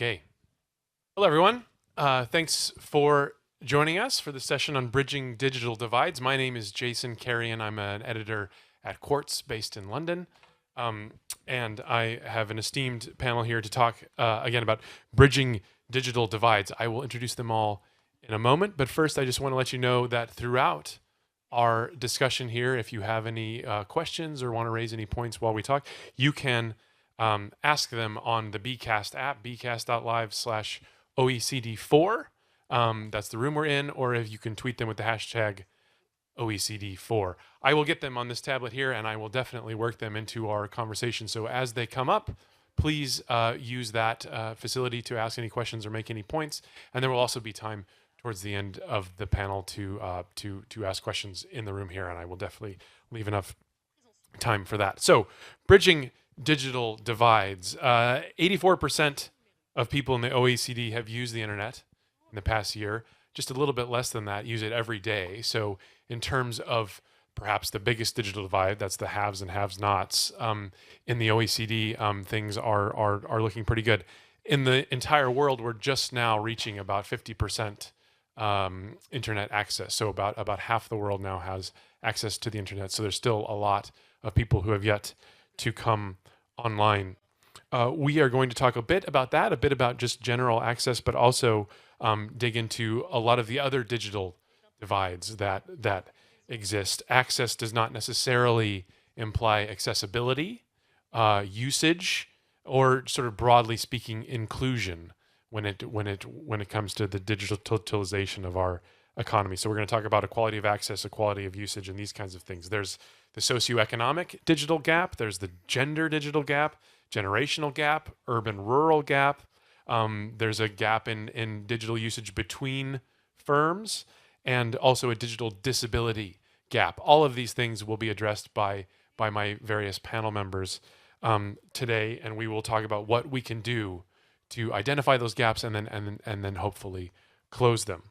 Okay. Hello, everyone. Thanks for joining us for the session on bridging digital divides. My name is Jason Carrion. I'm an editor at Quartz based in London. And I have an esteemed panel here to talk again about bridging digital divides. I will introduce them all in a moment, but first I just want to let you know that throughout our discussion here, if you have any questions or want to raise any points while we talk, you can ask them on the Bcast app, bcast.live/OECD4. That's the room we're in, or if you can tweet them with the hashtag OECD4. I will get them on this tablet here, and I will definitely work them into our conversation. So as they come up, please use that facility to ask any questions or make any points. And there will also be time towards the end of the panel to ask questions in the room here, and I will definitely leave enough time for that. So, bridging digital divides. 84% of people in the OECD have used the internet in the past year. Just a little bit less than that use it every day. So in terms of perhaps the biggest digital divide, that's the haves and have-nots, in the OECD, things are looking pretty good. In the entire world, we're just now reaching about 50% internet access. So about half the world now has access to the internet. So there's still a lot of people who have yet to come online. We are going to talk a bit about that, a bit about just general access, but also dig into a lot of the other digital divides that exist. Access does not necessarily imply accessibility, usage, or sort of broadly speaking, inclusion when it comes to the digitalization of our economy. So we're going to talk about equality of access, equality of usage, and these kinds of things. There's the socioeconomic digital gap. There's the gender digital gap, generational gap, urban-rural gap. There's a gap in digital usage between firms, and also a digital disability gap. All of these things will be addressed by my various panel members today, and we will talk about what we can do to identify those gaps and then hopefully close them.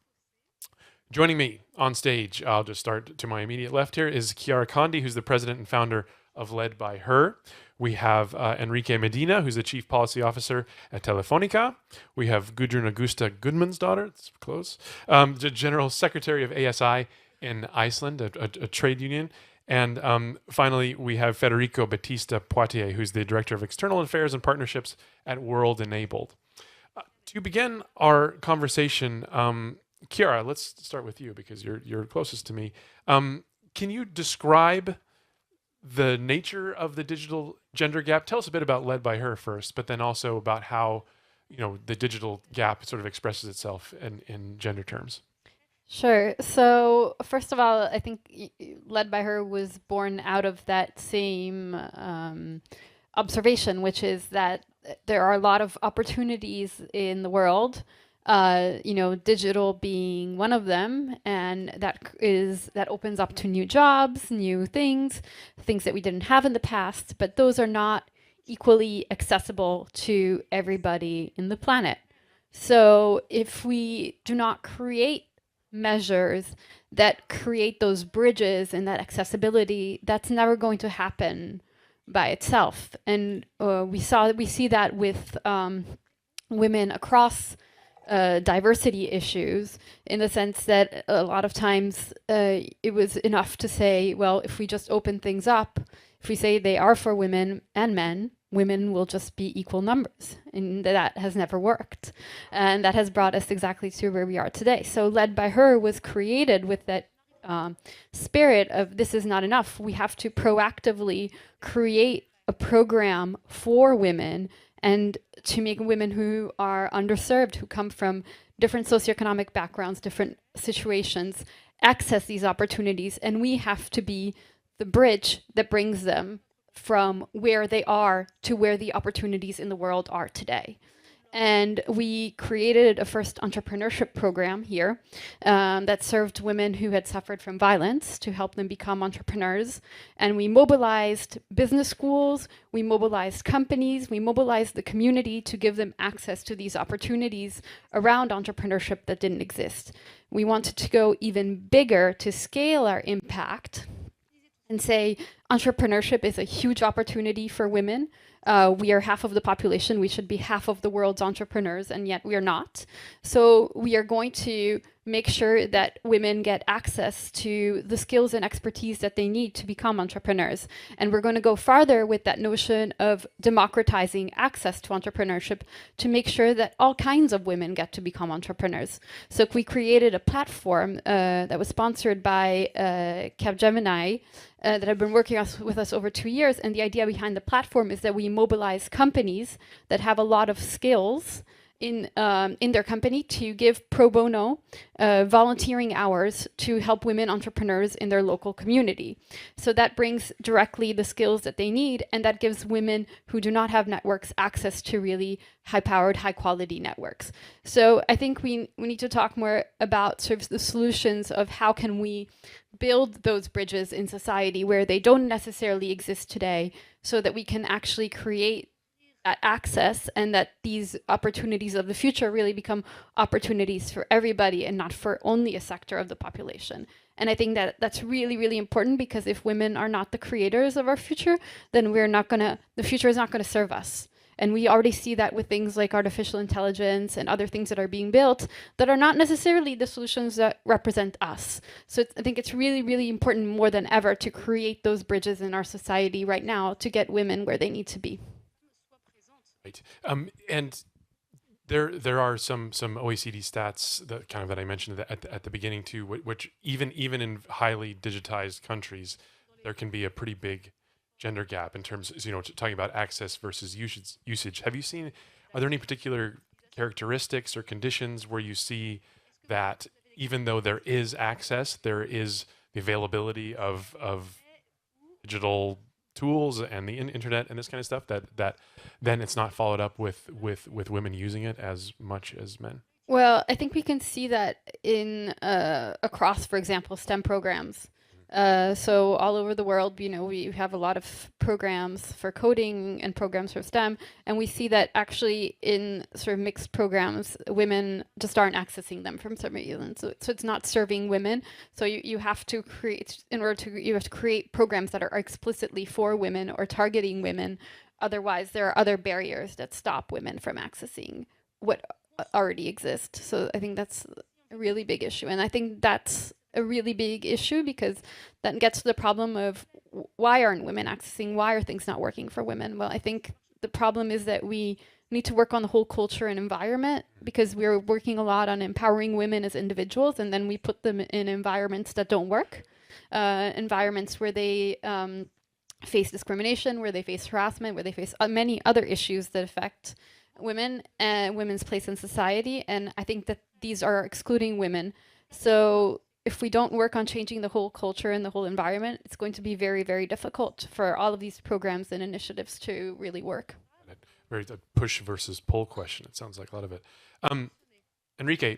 Joining me on stage, I'll just start to my immediate left here, is Chiara Condi, who's the president and founder of Led by Her. We have Enrique Medina, who's the chief policy officer at Telefonica. We have Gudrun Augusta Gudmundsdottir, that's close, the general secretary of ASI in Iceland, a trade union. And finally, we have Federico Battista Poitier, who's the director of external affairs and partnerships at World Enabled. To begin our conversation, Chiara, let's start with you because you're closest to me. Can you describe the nature of the digital gender gap? Tell us a bit about Led by Her first, but then also about how the digital gap sort of expresses itself in gender terms. Sure. So first of all, I think Led by Her was born out of that same observation, which is that there are a lot of opportunities in the world, digital being one of them, and that opens up to new jobs, new things that we didn't have in the past, but those are not equally accessible to everybody in the planet. So if we do not create measures that create those bridges and that accessibility, that's never going to happen by itself. And we see that with women across diversity issues, in the sense that a lot of times it was enough to say, well, if we just open things up, if we say they are for women and men, women will just be equal numbers. And that has never worked. And that has brought us exactly to where we are today. So Led by Her was created with that spirit of this is not enough. We have to proactively create a program for women and to make women who are underserved, who come from different socioeconomic backgrounds, different situations, access these opportunities. And we have to be the bridge that brings them from where they are to where the opportunities in the world are today. And we created a first entrepreneurship program here that served women who had suffered from violence to help them become entrepreneurs. And we mobilized business schools, we mobilized companies, we mobilized the community to give them access to these opportunities around entrepreneurship that didn't exist. We wanted to go even bigger to scale our impact and say entrepreneurship is a huge opportunity for women. We are half of the population. We should be half of the world's entrepreneurs, and yet we are not. So we are going to make sure that women get access to the skills and expertise that they need to become entrepreneurs. And we're going to go farther with that notion of democratizing access to entrepreneurship to make sure that all kinds of women get to become entrepreneurs. So we created a platform that was sponsored by Capgemini that have been working with us over 2 years. And the idea behind the platform is that we mobilize companies that have a lot of skills in their company to give pro bono volunteering hours to help women entrepreneurs in their local community. So that brings directly the skills that they need, and that gives women who do not have networks access to really high-powered, high-quality networks. So I think we need to talk more about sort of the solutions of how can we build those bridges in society where they don't necessarily exist today, so that we can actually create access, and that these opportunities of the future really become opportunities for everybody and not for only a sector of the population. And I think that that's really, really important, because if women are not the creators of our future, then the future is not going to serve us. And we already see that with things like artificial intelligence and other things that are being built that are not necessarily the solutions that represent us. So I think it's really, really important more than ever to create those bridges in our society right now to get women where they need to be. Right. And there are some OECD stats that kind of that I mentioned at the beginning too, which even in highly digitized countries, there can be a pretty big gender gap in terms of, talking about access versus usage. Have you seen, are there any particular characteristics or conditions where you see that even though there is access, there is the availability of digital tools and the internet and this kind of stuff, that then it's not followed up with women using it as much as men? Well, I think we can see that in across, for example, STEM programs. So all over the world, we have a lot of programs for coding and programs for STEM, and we see that actually in sort of mixed programs, women just aren't accessing them from some reason. So it's not serving women. So you have to create, you have to create programs that are explicitly for women or targeting women. Otherwise, there are other barriers that stop women from accessing what already exist. So I think that's a really big issue. And I think that's a really big issue because that gets to the problem of why aren't women accessing? Why are things not working for women? Well, I think the problem is that we need to work on the whole culture and environment, because we're working a lot on empowering women as individuals, and then we put them in environments that don't work, environments where they face discrimination, where they face harassment, where they face many other issues that affect women and women's place in society. And I think that these are excluding women. So if we don't work on changing the whole culture and the whole environment, it's going to be very, very difficult for all of these programs and initiatives to really work. Very push versus pull question. It sounds like a lot of it. Enrique,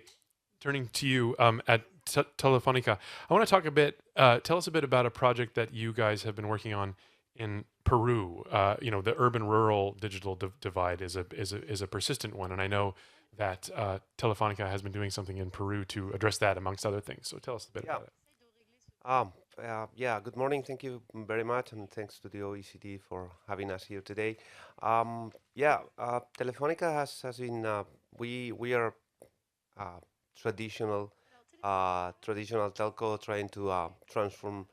turning to you at Telefonica, I want to talk a bit. Tell us a bit about a project that you guys have been working on in Peru. The urban-rural digital divide is a persistent one, and I know that Telefonica has been doing something in Peru to address that, amongst other things. So tell us a bit Yeah. about it. Yeah. Good morning. Thank you very much, and thanks to the OECD for having us here today. Telefonica has been. We are uh, traditional traditional telco trying to transform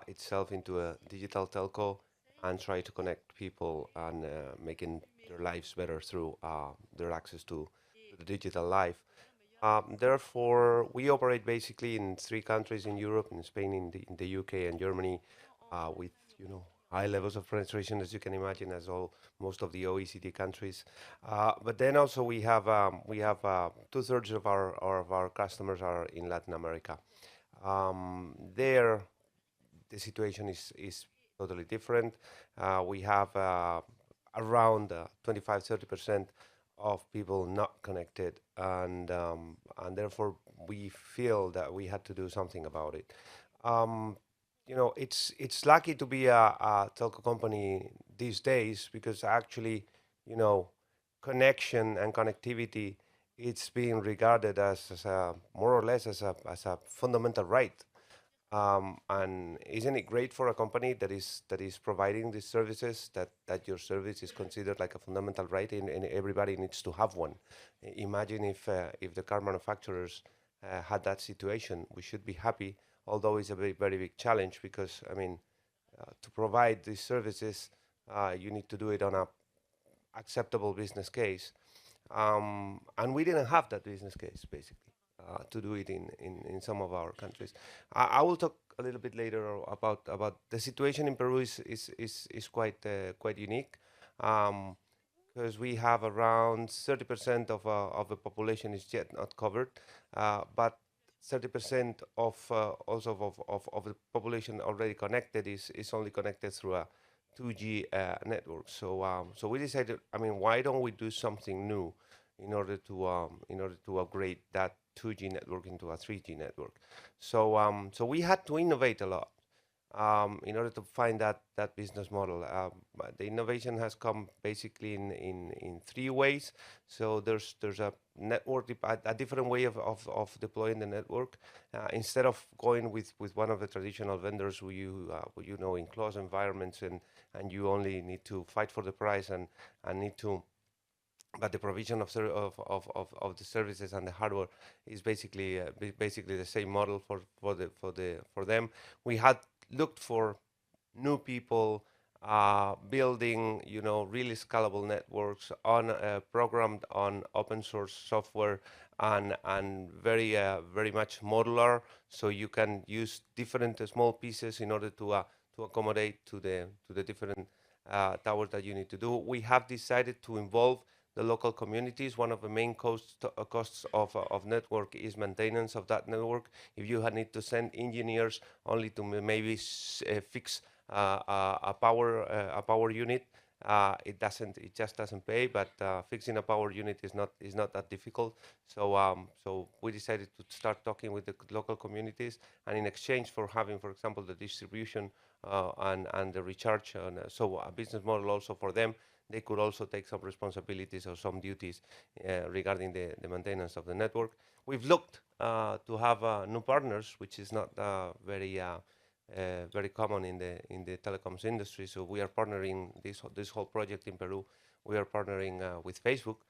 itself into a digital telco and try to connect people and making their lives better through their access to the digital life. Therefore, we operate basically in three countries in Europe, in Spain, in the UK, and Germany, with high levels of penetration, as you can imagine, as all most of the OECD countries. But then also we have 2/3 of our customers are in Latin America. There, the situation is totally different. We have around 25-30% of people not connected, and therefore we feel that we had to do something about it. Um, it's lucky to be a telco company these days because actually, you know, connection and connectivity it's being regarded as a more or less as a fundamental right. And isn't it great for a company that is providing these services, that your service is considered like a fundamental right, and everybody needs to have one? Imagine if the car manufacturers had that situation. We should be happy, although it's a very big challenge because I mean, to provide these services, you need to do it on a acceptable business case. And we didn't have that business case basically to do it in some of our countries. I will talk a little bit later about the situation in Peru is quite unique. Um, because we have around 30% of the population is yet not covered, but 30% of of the population already connected is only connected through a 2G network. So we decided, I mean, why don't we do something new in order to upgrade that 2G network into a 3G network? So we had to innovate a lot in order to find that business model. But the innovation has come basically in three ways. So there's a network, a different way of deploying the network. Instead of going with one of the traditional vendors who you know in closed environments and you only need to fight for the price and need to, but the provision of the services and the hardware is basically basically the same model for them. We had looked for new people building, you know, really scalable networks on programmed on open source software and very much modular, so you can use different small pieces in order to accommodate to the different towers that you need to do. We have decided to involve the local communities. One of the main costs of network is maintenance of that network. If you need to send engineers only to maybe fix a power unit, it just doesn't pay. But fixing a power unit is not that difficult. So we decided to start talking with the local communities, and in exchange for having, for example, the distribution and the recharge, so a business model also for them, they could also take some responsibilities or some duties regarding the maintenance of the network. We've looked to have new partners, which is not very common in the telecoms industry. So we are partnering this whole project in Peru. We are partnering with Facebook,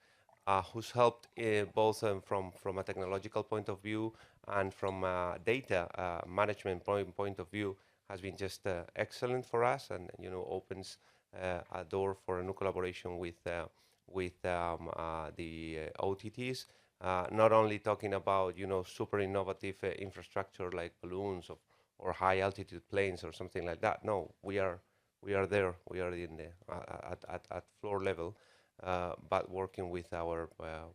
who's helped both from a technological point of view and from a data management point of view, has been just excellent for us, and you know, opens a door for a new collaboration with the OTTs. Not only talking about, you know, super innovative infrastructure like balloons or high altitude planes or something like that. No, we are there. We are in the at floor level, but working with our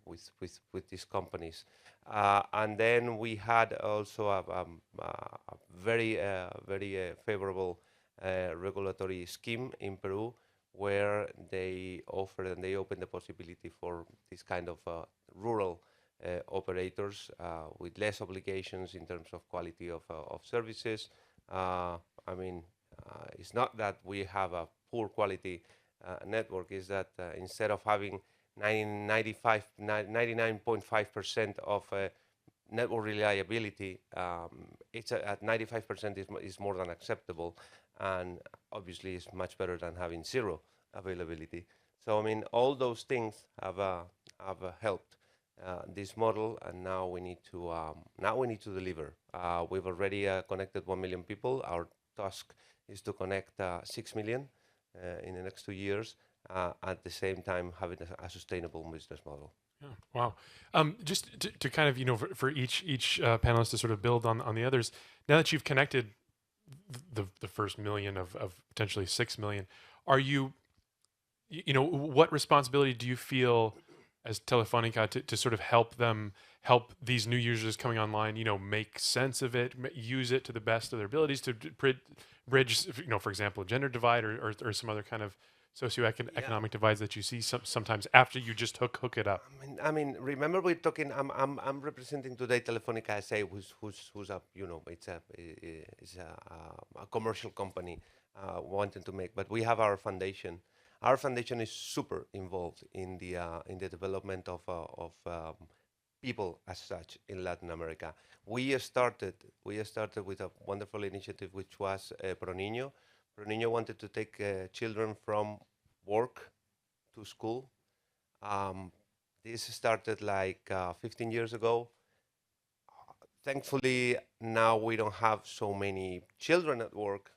with these companies. And then we had also a very favorable regulatory scheme in Peru, where they offered and they opened the possibility for this kind of rural operators with less obligations in terms of quality of services. I mean, it's not that we have a poor quality network, is that instead of having 99.5% of network reliability, it's at 95% is more than acceptable, and obviously it's much better than having zero availability. So I mean, all those things have helped this model, and now we need to deliver. We've already connected 1 million people. Our task is to connect 6 million in the next 2 years, at the same time having a sustainable business model. Yeah. Wow. Just to kind of, you know, for each panelist to sort of build on the others. Now that you've connected the first million of potentially 6 million, are you know, what responsibility do you feel as Telefonica to sort of help these new users coming online, you know, make sense of it, use it to the best of their abilities to bridge, you know, for example, gender divide or some other kind of socioeconomic divides that you see sometimes after you just hook it up. I mean, remember we're talking. I'm representing today Telefonica SA, who's a, you know, it's a commercial company wanting to make. But we have our foundation. Our foundation is super involved in the development of people as such in Latin America. We started with a wonderful initiative which was Pro Niño. Pro Niño wanted to take children from work to school. Um, this started like 15 years ago. Thankfully, now we don't have so many children at work.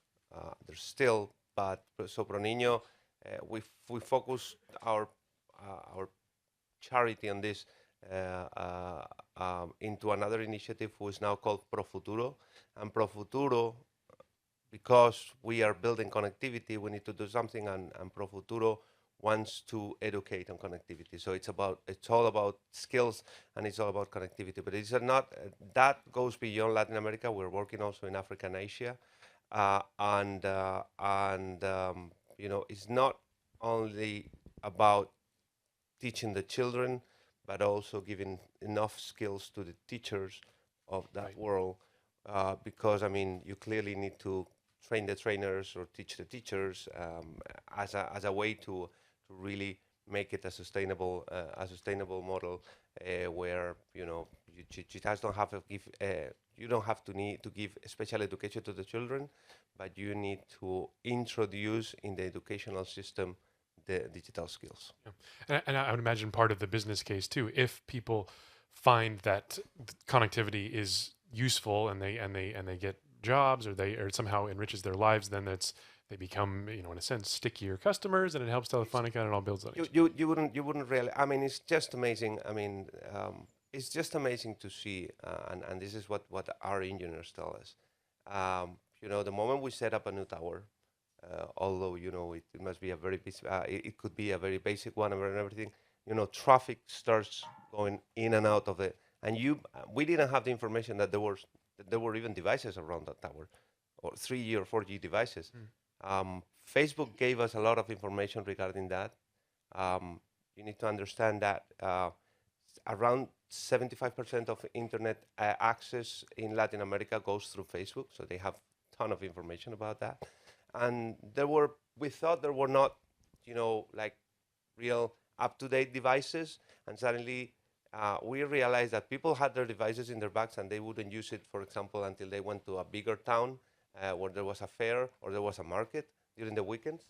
There's still, but so Pro Niño, we focus our charity on this into another initiative who is now called Pro Futuro. And Pro Futuro, because we are building connectivity, we need to do something, and Pro Futuro wants to educate on connectivity. So it's all about skills and it's all about connectivity. But it's not that goes beyond Latin America. We're working also in Africa and Asia, you know, it's not only about teaching the children, but also giving enough skills to the teachers of that Right. world. Because I mean, you clearly need to train the trainers or teach the teachers as a way to really make it a sustainable model where you know you just don't have to give you don't have to need to give special education to the children, but you need to introduce in the educational system the digital skills. Yeah. And I would imagine part of the business case too, if people find that connectivity is useful and they get jobs or it somehow enriches their lives, then they become, you know, in a sense, stickier customers, and it helps Telefonica, and it all builds on each other. You wouldn't really. I mean, it's just amazing. I mean, it's just amazing to see, and this is what our engineers tell us. You know, the moment we set up a new tower, although you know it must be a very it could be a very basic one and everything. You know, traffic starts going in and out of it, and we didn't have the information that there were even devices around that tower, or 3G or 4G devices. Facebook gave us a lot of information regarding that. You need to understand that around 75% of internet access in Latin America goes through Facebook, so they have a ton of information about that. And we thought there were not, you know, like real up-to-date devices, and suddenly we realized that people had their devices in their bags and they wouldn't use it, for example, until they went to a bigger town where there was a fair or there was a market during the weekends.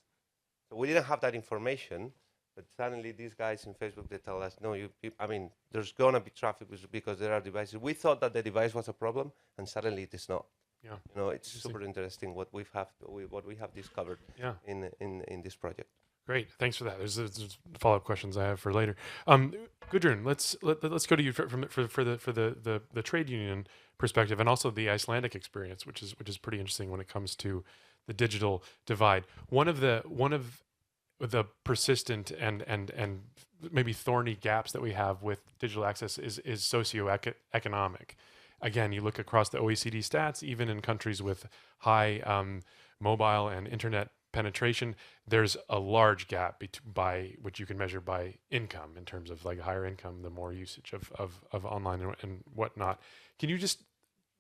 So we didn't have that information, but suddenly these guys in Facebook, they tell us, no, I mean, there's gonna be traffic because there are devices. We thought that the device was a problem, and suddenly it is not. Yeah. You know, it's Interesting. super interesting what we have discovered Yeah. in this project. Great, thanks for that. There's follow-up questions I have for later. Gudrun, let's go to you for the trade union perspective, and also the Icelandic experience, which is pretty interesting when it comes to the digital divide. One of the persistent and maybe thorny gaps that we have with digital access is socioeconomic. Again, you look across the OECD stats, even in countries with high mobile and internet penetration, there's a large gap by which you can measure by income, in terms of like higher income, the more usage of online and whatnot. Can you just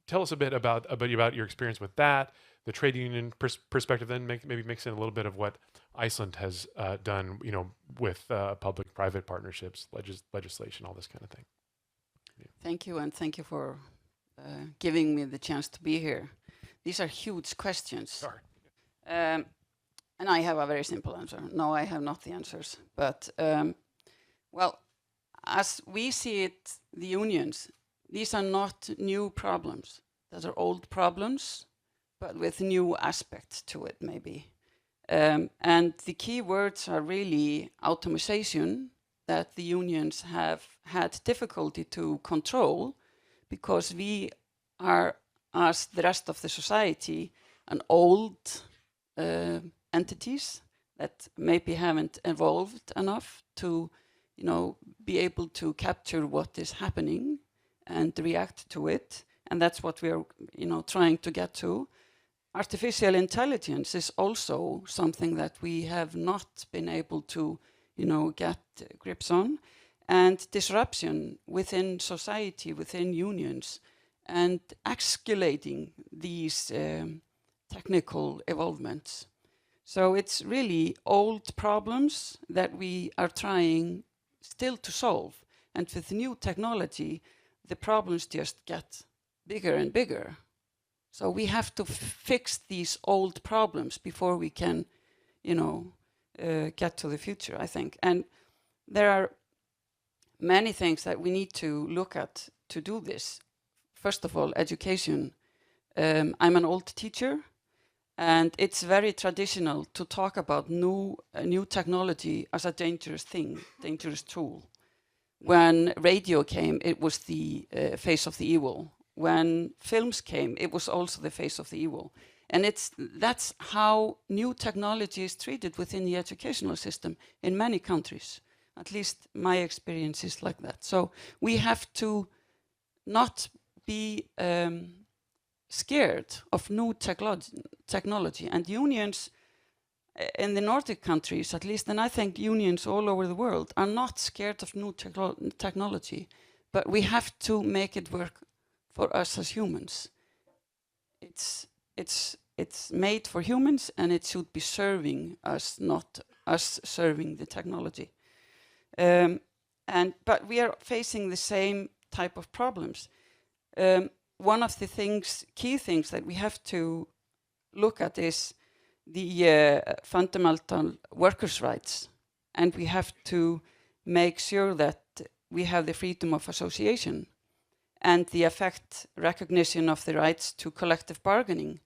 tell us a bit about your experience with that, the trade union perspective, then maybe mix in a little bit of what Iceland has done, you know, with public-private partnerships, legislation, all this kind of thing. Thank you, and thank you for giving me the chance to be here. These are huge questions. Sorry. And I have a very simple answer. No, I have not the answers. But, well, as we see it, the unions, these are not new problems. Those are old problems, but with new aspects to it, maybe. And the key words are really automation, that the unions have had difficulty to control, because we are, as the rest of the society, an old entities that maybe haven't evolved enough to, you know, be able to capture what is happening and react to it. And that's what we are, you know, trying to get to. Artificial intelligence is also something that we have not been able to, you know, get grips on. And disruption within society, within unions, and escalating these technical evolvements. So it's really old problems that we are trying still to solve. And with new technology, the problems just get bigger and bigger. So we have to fix these old problems before we can, get to the future, I think. And there are many things that we need to look at to do this. First of all, education. I'm an old teacher, and it's very traditional to talk about new technology as a dangerous thing, dangerous tool. When radio came, it was the face of the evil. When films came, it was also the face of the evil. And that's how new technology is treated within the educational system in many countries. At least my experience is like that. So we have to not be scared of new technology. And unions in the Nordic countries, at least, and I think unions all over the world, are not scared of new technology. But we have to make it work for us as humans. It's made for humans, and it should be serving us, not us serving the technology. But we are facing the same type of problems. One of the key things that we have to look at is the fundamental workers' rights, and we have to make sure that we have the freedom of association and the recognition of the rights to collective bargaining,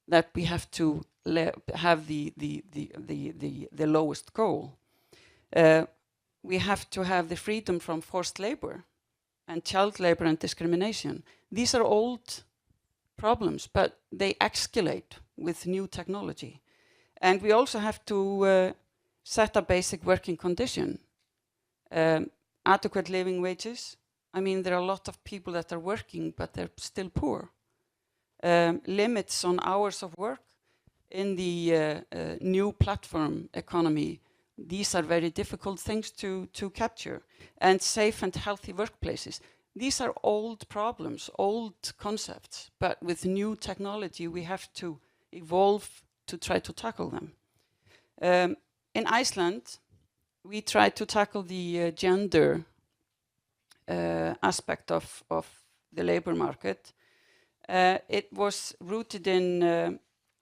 that we have to have the lowest goal. We have to have the freedom from forced labor and child labor and discrimination. These are old problems, but they escalate with new technology. And we also have to set a basic working condition, adequate living wages. I mean, there are a lot of people that are working, but they're still poor. Limits on hours of work in the new platform economy. These are very difficult things to capture. And safe and healthy workplaces. These are old problems, old concepts, but with new technology, we have to evolve to try to tackle them. In Iceland, we tried to tackle the gender aspect of the labor market. It was rooted in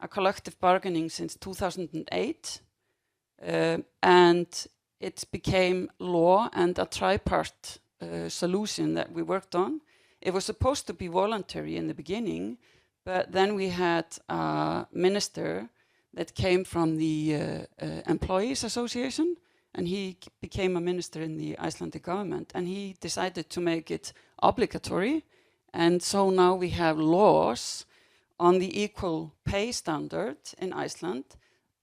a collective bargaining since 2008, and it became law and a tripart solution that we worked on. It was supposed to be voluntary in the beginning, but then we had a minister that came from the Employees Association, and he became a minister in the Icelandic government, and he decided to make it obligatory. And so now we have laws on the equal pay standard in Iceland,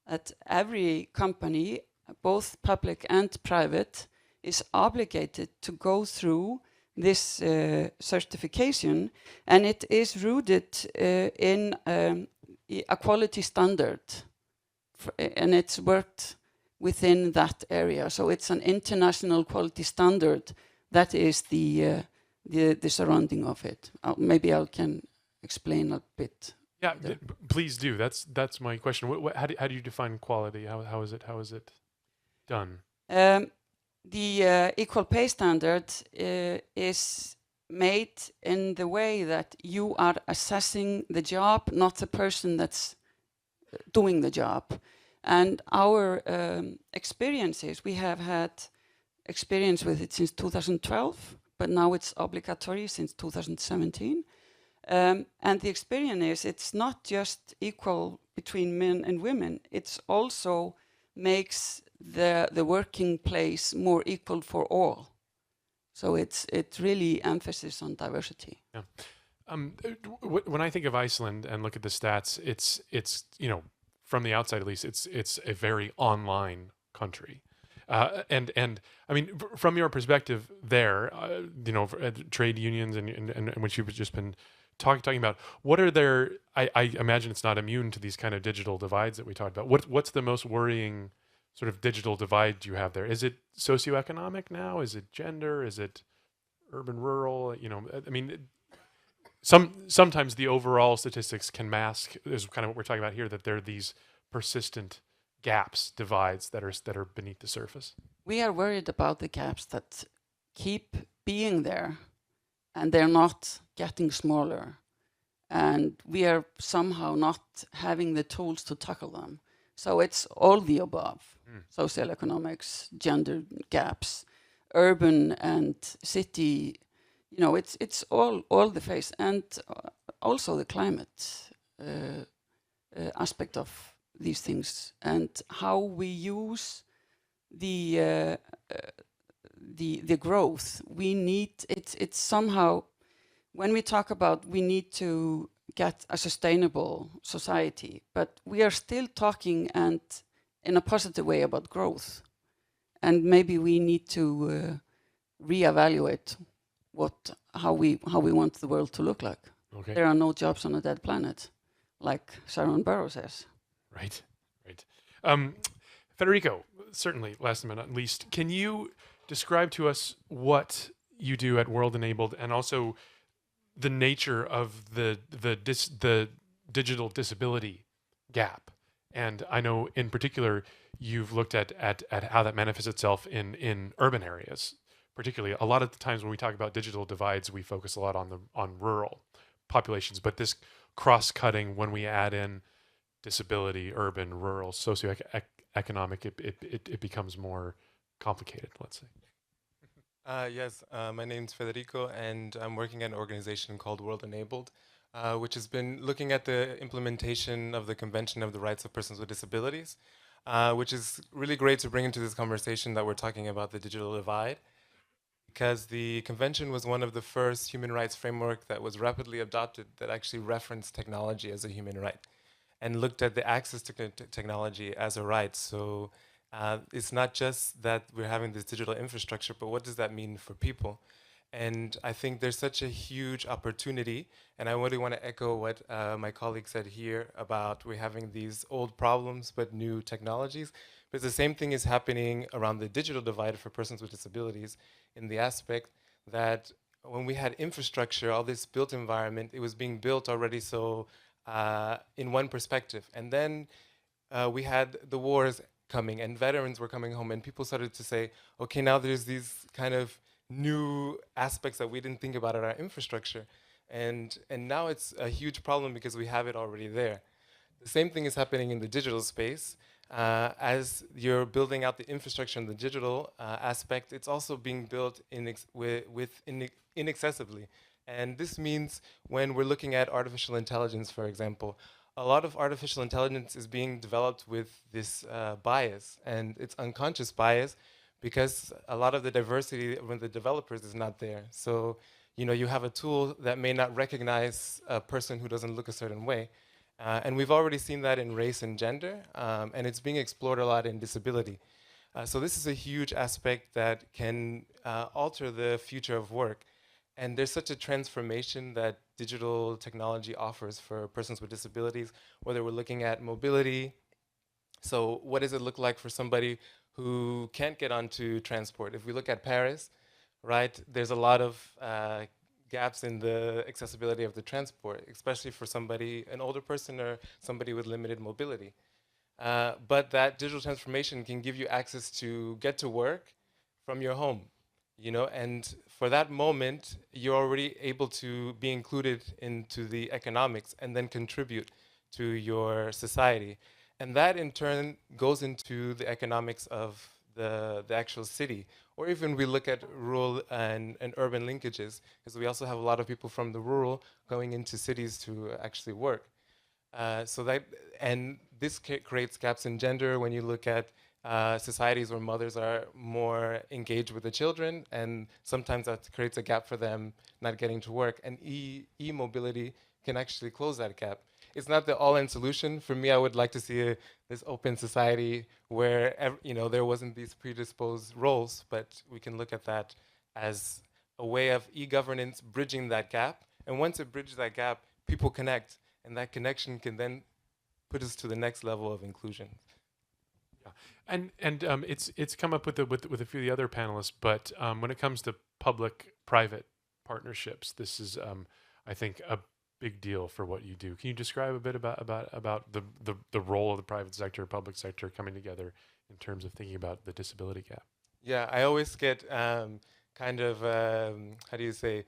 that every company, both public and private, is obligated to go through this certification, and it is rooted in a quality standard, and it's worked within that area. So it's an international quality standard that is the surrounding of it. Maybe I can explain a bit. Yeah, please do. That's my question. How do you define quality? How is it done? The equal pay standard is made in the way that you are assessing the job, not the person that's doing the job. And our experiences, we have had experience with it since 2012, but now it's obligatory since 2017. And the experience is it's not just equal between men and women, it's also makes the working place more equal for all. So it really emphasis on diversity. Yeah. When I think of Iceland and look at the stats, it's from the outside at least, it's a very online country. And I mean, from your perspective there, trade unions and which you've just been talking about, what are their? I imagine it's not immune to these kind of digital divides that we talked about. What's the most worrying sort of digital divide you have there? Is it socioeconomic now? Is it gender? Is it urban, rural? I mean, sometimes the overall statistics can mask, is kind of what we're talking about here, that there are these persistent gaps, divides that are beneath the surface. We are worried about the gaps that keep being there, and they're not getting smaller. And we are somehow not having the tools to tackle them. So it's all the above: social economics, gender gaps, urban and city. It's all the face, and also the climate aspect of these things, and how we use the growth. We need it's somehow, when we talk about we need to get a sustainable society, but we are still talking and in a positive way about growth, and maybe we need to reevaluate how we want the world to look like. Okay. There are no jobs on a dead planet, like Sharon Burrow says. Right. Federico, certainly, last but not least, can you describe to us what you do at World Enabled, and also the nature of the digital disability gap? And I know in particular you've looked at how that manifests itself in urban areas. Particularly, a lot of the times when we talk about digital divides, we focus a lot on rural populations, but this cross-cutting, when we add in disability, urban, rural, socioeconomic, it becomes more complicated, let's say. Yes, my name's Federico, and I'm working at an organization called World Enabled, which has been looking at the implementation of the Convention of the Rights of Persons with Disabilities, which is really great to bring into this conversation that we're talking about the digital divide, because the convention was one of the first human rights framework that was rapidly adopted that actually referenced technology as a human right and looked at the access to technology as a right. So it's not just that we're having this digital infrastructure, but what does that mean for people? And I think there's such a huge opportunity, and I really want to echo what my colleague said here about we're having these old problems but new technologies. But the same thing is happening around the digital divide for persons with disabilities, in the aspect that when we had infrastructure, all this built environment, it was being built already so in one perspective. And then we had the wars coming and veterans were coming home, and people started to say, okay, now there's these kind of new aspects that we didn't think about at our infrastructure. And now it's a huge problem because we have it already there. The same thing is happening in the digital space. As you're building out the infrastructure in the digital aspect, it's also being built inaccessibly. And this means when we're looking at artificial intelligence, for example, a lot of artificial intelligence is being developed with this bias, and it's unconscious bias because a lot of the diversity when the developers is not there. So, you have a tool that may not recognize a person who doesn't look a certain way. And we've already seen that in race and gender, and it's being explored a lot in disability. So this is a huge aspect that can alter the future of work. And there's such a transformation that digital technology offers for persons with disabilities, whether we're looking at mobility. So what does it look like for somebody who can't get onto transport? If we look at Paris, right, there's a lot of gaps in the accessibility of the transport, especially for somebody, an older person or somebody with limited mobility. But that digital transformation can give you access to get to work from your home, and for that moment, you're already able to be included into the economics and then contribute to your society. And that in turn goes into the economics of the actual city. Or even we look at rural and urban linkages, because we also have a lot of people from the rural going into cities to actually work. And this creates gaps in gender when you look at societies where mothers are more engaged with the children, and sometimes that creates a gap for them not getting to work. And e-mobility can actually close that gap. It's not the all-in solution. For me, I would like to see this open society where there wasn't these predisposed roles, but we can look at that as a way of e-governance bridging that gap. And once it bridges that gap, people connect, and that connection can then put us to the next level of inclusion. Yeah, and it's come up with a few of the other panelists, but when it comes to public-private partnerships, this is I think a big deal for what you do. Can you describe a bit about the role of the private sector, public sector coming together in terms of thinking about the disability gap? Yeah, I always get kind of, how do you say,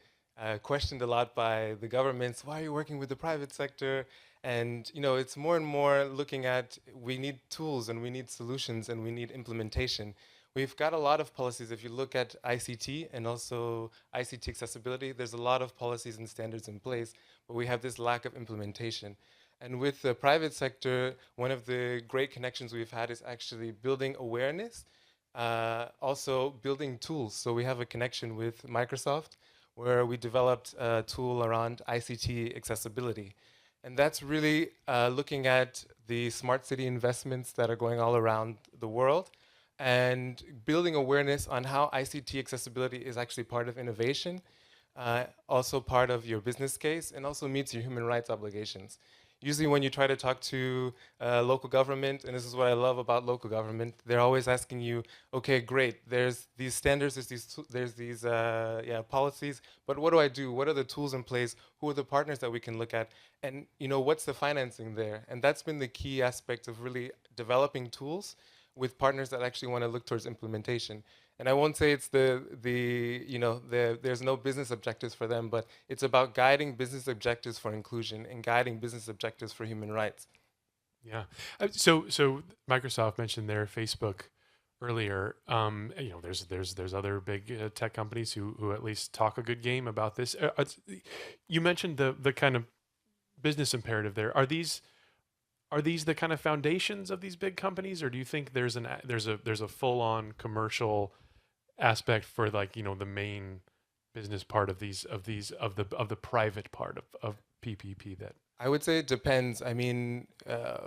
questioned a lot by the governments. Why are you working with the private sector? And it's more and more looking at we need tools and we need solutions and we need implementation. We've got a lot of policies. If you look at ICT and also ICT accessibility, there's a lot of policies and standards in place, but we have this lack of implementation. And with the private sector, one of the great connections we've had is actually building awareness, also building tools. So we have a connection with Microsoft where we developed a tool around ICT accessibility. And that's really looking at the smart city investments that are going all around the world and building awareness on how ICT accessibility is actually part of innovation, also part of your business case, and also meets your human rights obligations. Usually when you try to talk to local government, and this is what I love about local government, they're always asking you, okay, great, there's these standards, there's these policies, but what do I do? What are the tools in place? Who are the partners that we can look at? And what's the financing there? And that's been the key aspect of really developing tools with partners that actually want to look towards implementation. And I won't say it's there's no business objectives for them, but it's about guiding business objectives for inclusion and guiding business objectives for human rights. Yeah. So Microsoft mentioned their Facebook earlier. There's other big tech companies who at least talk a good game about this. You mentioned the kind of business imperative there. Are these the kind of foundations of these big companies, or do you think there's a full on commercial aspect for the main business part of the private part of PPP that? I would say it depends. I mean,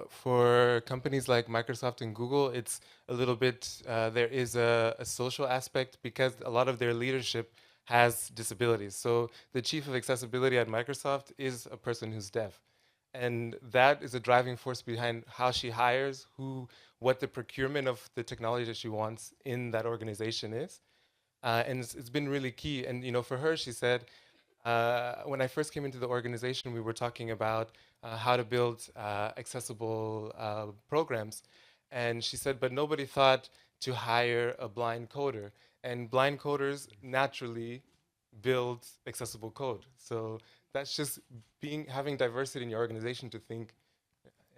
for companies like Microsoft and Google, it's a little bit, there is a social aspect because a lot of their leadership has disabilities. So the chief of accessibility at Microsoft is a person who's deaf. And that is a driving force behind how she hires, what the procurement of the technology that she wants in that organization is. And it's been really key. And for her, she said, when I first came into the organization, we were talking about how to build accessible programs. And she said, but nobody thought to hire a blind coder. And blind coders naturally build accessible code. So that's just having diversity in your organization to think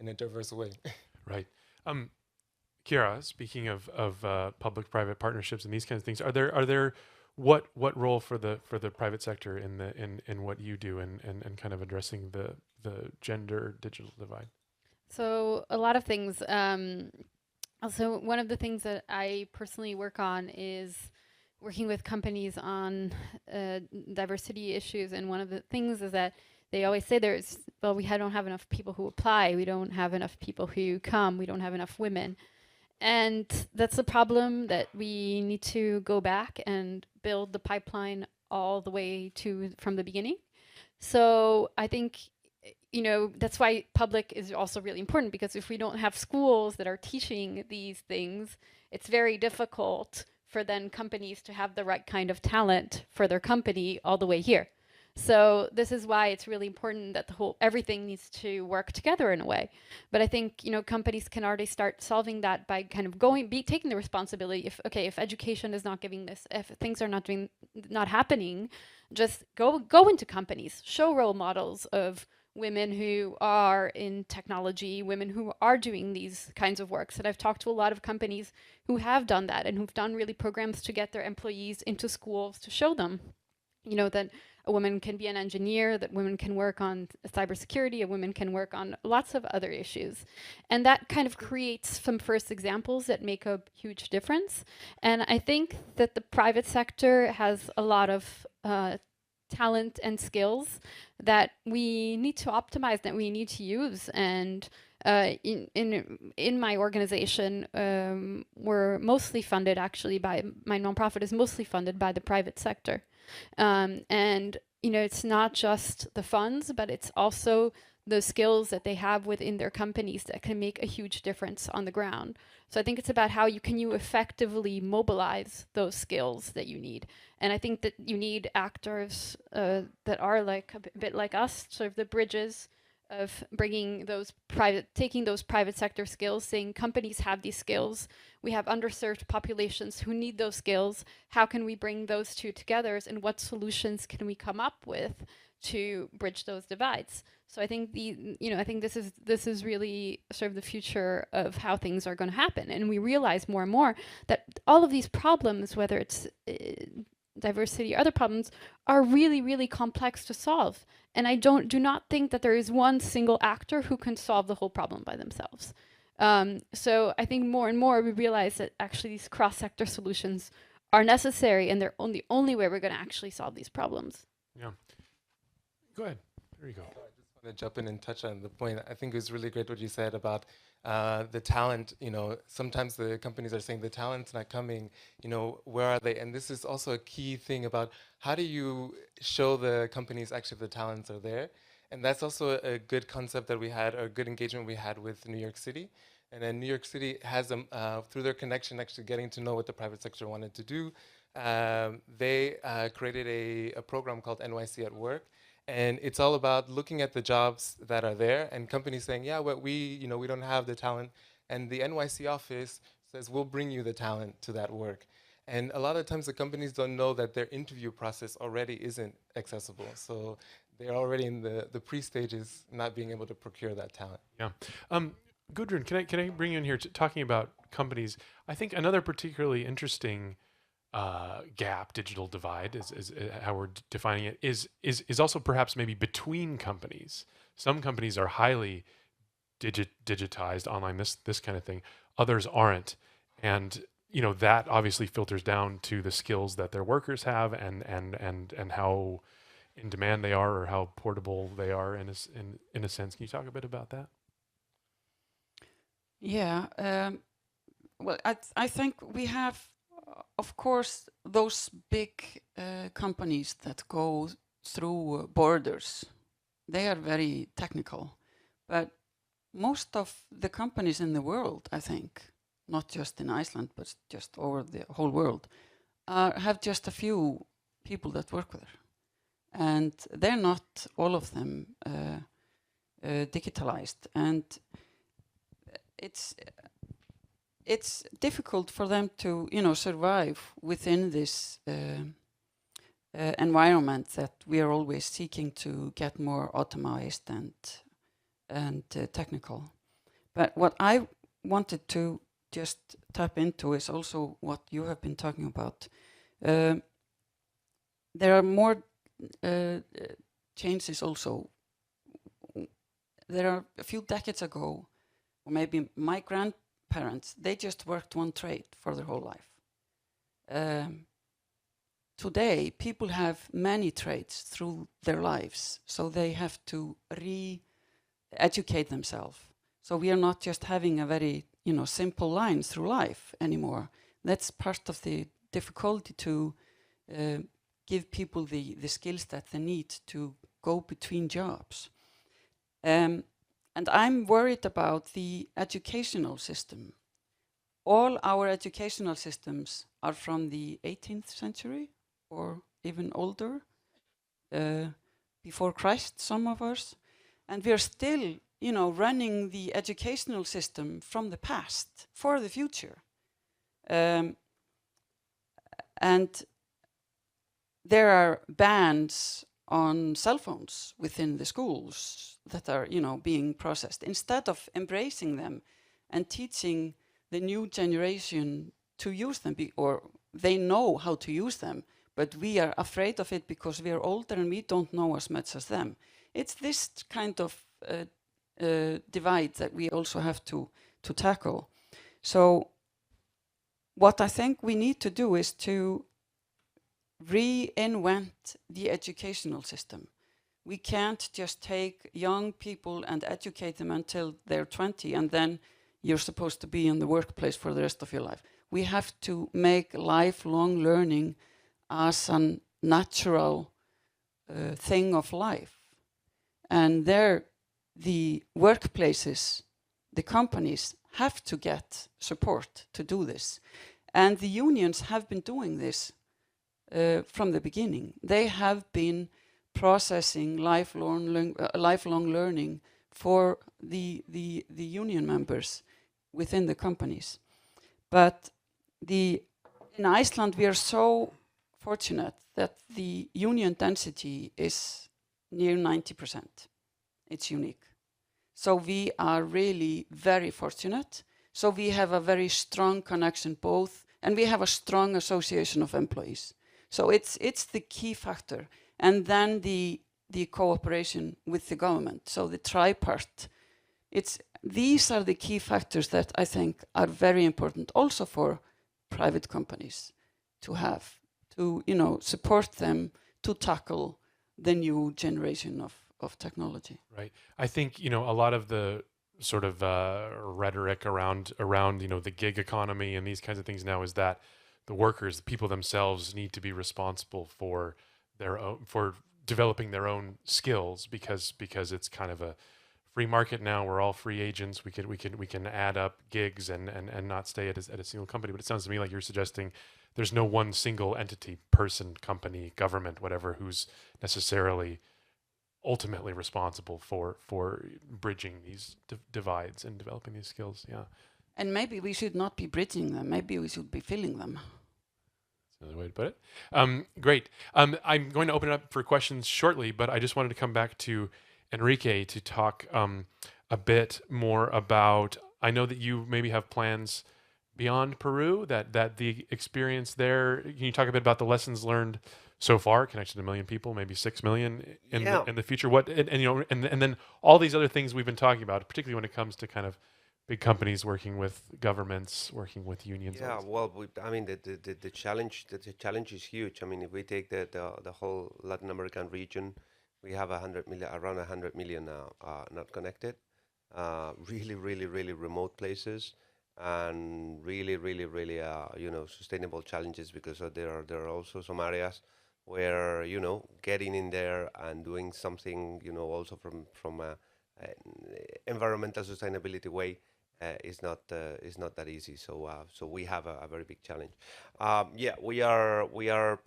in a diverse way. Right. Kiara, speaking of public-private partnerships and these kinds of things, are there what role for the private sector in what you do and kind of addressing the gender digital divide? So a lot of things. Also, one of the things that I personally work on is working with companies on diversity issues. And one of the things is that they always say we don't have enough people who apply. We don't have enough people who come. We don't have enough women. And that's a problem that we need to go back and build the pipeline all the way from the beginning. So I think, that's why public is also really important, because if we don't have schools that are teaching these things, it's very difficult for then companies to have the right kind of talent for their company all the way here. So this is why it's really important that everything needs to work together in a way. But I think, companies can already start solving that by kind of taking the responsibility. If education is not giving this, if things are not happening, just go into companies, show role models of women who are in technology, women who are doing these kinds of works. And I've talked to a lot of companies who have done that and who've done really programs to get their employees into schools to show them, that a woman can be an engineer, that women can work on cybersecurity, a woman can work on lots of other issues. And that kind of creates some first examples that make a huge difference. And I think that the private sector has a lot of talent and skills that we need to optimize, that we need to use. And in my organization, we're mostly funded actually by, my nonprofit is mostly funded by the private sector. And it's not just the funds, but it's also the skills that they have within their companies that can make a huge difference on the ground. So I think it's about how you effectively mobilize those skills that you need. And I think that you need actors that are like a bit like us, sort of the bridges of taking those private sector skills, saying companies have these skills, we have underserved populations who need those skills. How can we bring those two together, and what solutions can we come up with to bridge those divides? So I think I think this is really sort of the future of how things are going to happen, and we realize more and more that all of these problems, whether it's diversity or other problems, are really, really complex to solve. And I do not think that there is one single actor who can solve the whole problem by themselves. So I think more and more we realize that actually these cross-sector solutions are necessary, and they're the only way we're going to actually solve these problems. Yeah. Go ahead. There you go. I just want to jump in and touch on the point. I think it was really great what you said about the talent. Sometimes the companies are saying the talent's not coming. Where are they? And this is also a key thing about how do you show the companies actually the talents are there. And that's also a good concept that we had, or a good engagement we had with New York City. And then New York City has, through their connection, actually getting to know what the private sector wanted to do, they created a program called NYC at Work. And it's all about looking at the jobs that are there, and companies saying, yeah, well, we don't have the talent. And the NYC office says, we'll bring you the talent to that work. And a lot of times the companies don't know that their interview process already isn't accessible. So they're already in the pre-stages, not being able to procure that talent. Yeah. Gudrun, can I bring you in here talking about companies? I think another particularly interesting gap, digital divide, is how we're defining it, is also perhaps maybe between companies. Some companies are highly digitized online, this kind of thing. Others aren't, and that obviously filters down to the skills that their workers have, and how in demand they are, or how portable they are in a sense. Can you talk a bit about that? Yeah. Well, I think we have, of course, those big companies that go through borders. They are very technical, but most of the companies in the world, I think, not just in Iceland, but just over the whole world, have just a few people that work with her. And they're not all of them digitalized. And it's difficult for them to, survive within this environment that we are always seeking to get more automized and technical. But what I wanted to just tap into is also what you have been talking about. There are more changes also. There are a few decades ago, or maybe my grandparents, they just worked one trade for their whole life. Today, people have many trades through their lives, so they have to re-educate themselves. So we are not just having a very, simple line through life anymore. That's part of the difficulty to give people the skills that they need to go between jobs. And I'm worried about the educational system. All our educational systems are from the 18th century or even older, before Christ, some of us. And we are still, running the educational system from the past for the future. And there are bans on cell phones within the schools that are, being processed. Instead of embracing them and teaching the new generation to use them, or they know how to use them, but we are afraid of it because we are older and we don't know as much as them. It's this kind of divide that we also have to tackle. So what I think we need to do is to reinvent the educational system. We can't just take young people and educate them until they're 20 and then you're supposed to be in the workplace for the rest of your life. We have to make lifelong learning as a natural thing of life. And there, the workplaces, the companies have to get support to do this. And the unions have been doing this from the beginning. They have been processing lifelong learning for the union members within the companies. But in Iceland, we are so fortunate that the union density is near 90%. It's unique. So we are really very fortunate. So we have a very strong connection both, and we have a strong association of employees. So it's the key factor. And then the cooperation with the government. So the tripart. These are the key factors that I think are very important also for private companies to have, to support them to tackle the new generation of technology. Right. I think, a lot of the sort of rhetoric around the gig economy and these kinds of things now is that the workers, the people themselves, need to be responsible for developing their own skills because it's kind of a free market now. We're all free agents. We can add up gigs and not stay at a single company. But it sounds to me like you're suggesting there's no one single entity, person, company, government, whatever, who's necessarily ultimately responsible for bridging these divides and developing these skills. Yeah. And maybe we should not be bridging them. Maybe we should be filling them. That's another way to put it. Great. I'm going to open it up for questions shortly, but I just wanted to come back to Enrique to talk a bit more about. I know that you maybe have plans beyond Peru. That the experience there. Can you talk a bit about the lessons learned so far, connected to 1 million people, maybe 6 million in the future? What and then all these other things we've been talking about, particularly when it comes to kind of big companies working with governments, working with unions. Yeah, well, the challenge is huge. I mean, if we take the whole Latin American region, we have around 100 million not connected, really, really, really remote places, and really, really, really, sustainable challenges because there are also some areas where getting in there and doing something also from a environmental sustainability way is not that easy. So we have a very big challenge. Yeah, we are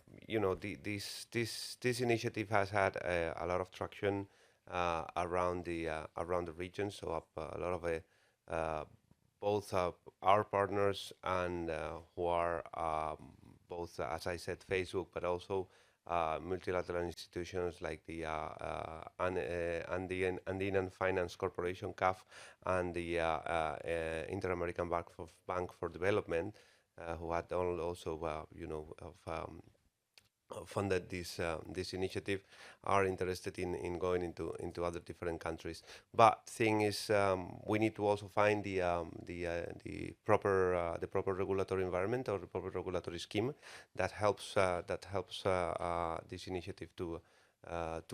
this initiative has had a lot of traction around the region. So a lot of both our partners and who are both, as I said, Facebook, but also multilateral institutions like the Andean Finance Corporation (CAF) and the Inter-American Bank for Development, who had also funded this initiative, are interested in going into other different countries. But thing is, we need to also find the proper regulatory environment or the proper regulatory scheme that helps this initiative to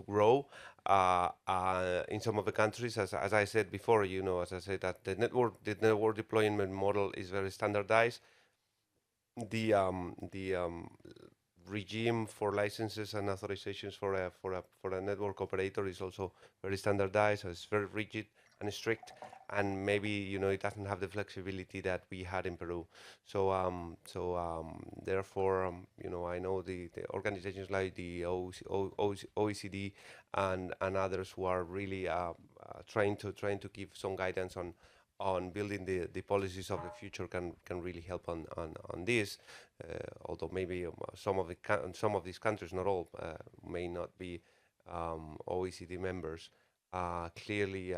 grow. In some of the countries, as I said before, as I said, that the network deployment model is very standardized. The regime for licenses and authorizations for a network operator is also very standardized. So it's very rigid and strict, and maybe it doesn't have the flexibility that we had in Peru. Therefore, I know the organizations like the OECD and others who are really trying to give some guidance on building the policies of the future can really help on this. Although maybe some of these countries, not all, may not be OECD members. Clearly,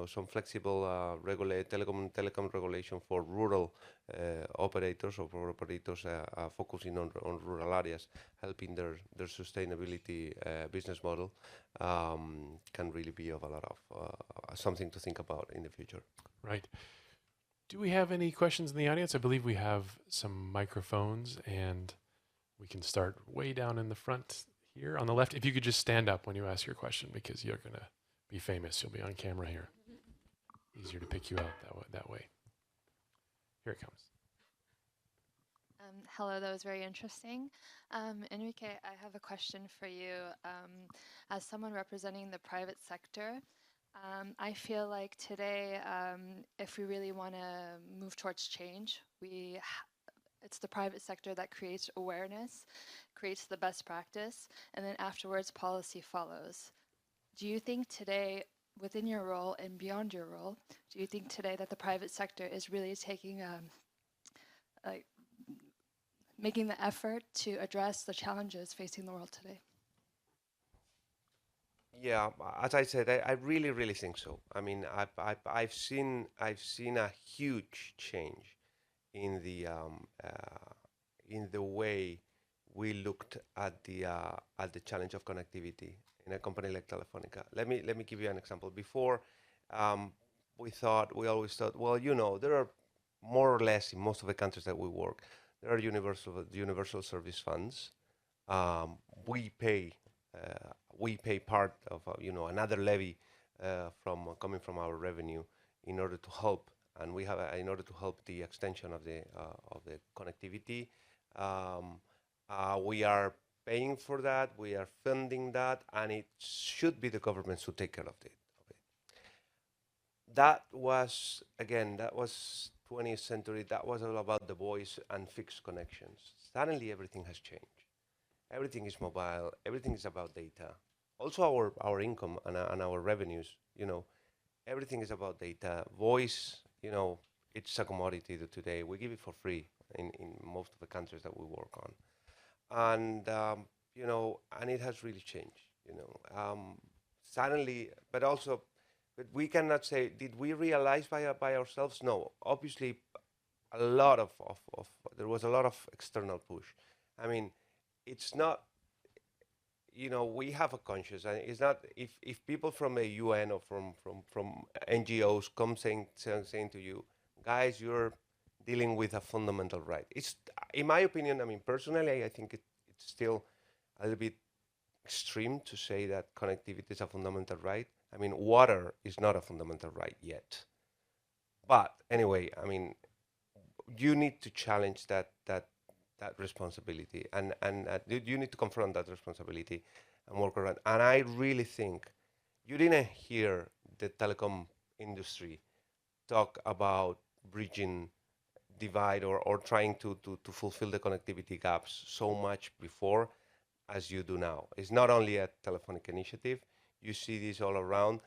some flexible telecom regulation for rural operators or for operators focusing on rural areas, helping their sustainability business model, can really be of a lot of something to think about in the future. Right. Do we have any questions in the audience? I believe we have some microphones, and we can start way down in the front here on the left. If you could just stand up when you ask your question, because you're going to be famous. You'll be on camera here. Easier to pick you out that way. Here it comes. Hello, that was very interesting. Enrique, I have a question for you. As someone representing the private sector, I feel like today, if we really want to move towards change, it's the private sector that creates awareness, creates the best practice, and then afterwards policy follows. Do you think today within your role and beyond your role, do you think today that the private sector is really taking like making the effort to address the challenges facing the world today? Yeah, as I said, I really, really think so. I mean, I've seen a huge change in the way we looked at the challenge of connectivity in a company like Telefonica. Let me give you an example. Before, um, we always thought, well, there are more or less in most of the countries that we work, there are universal service funds. Um, we pay we pay part of another levy from coming from our revenue in order to help, and we have in order to help the extension of the connectivity. Um, we are paying for that, we are funding that, and it should be the governments who take care of it. That was, again, that was 20th century. That was all about the voice and fixed connections. Suddenly, everything has changed. Everything is mobile. Everything is about data. Also, our income and our revenues. Everything is about data. Voice. It's a commodity today. We give it for free in most of the countries that we work on, and it has really changed. Suddenly, but we cannot say, did we realize by ourselves? No, obviously, a lot of there was a lot of external push. I mean, it's not, we have a conscience, and it's not, if people from the UN or from NGOs come saying to you, guys, you're dealing with a fundamental right. It's, in my opinion, I mean, personally, I think it's still a little bit extreme to say that connectivity is a fundamental right. I mean, water is not a fundamental right yet. But anyway, I mean, you need to challenge that responsibility, and you need to confront that responsibility and work around. And I really think you didn't hear the telecom industry talk about bridging divide, or trying to fulfill the connectivity gaps so much before as you do now. It's not only a Telephonic initiative. You see this all around.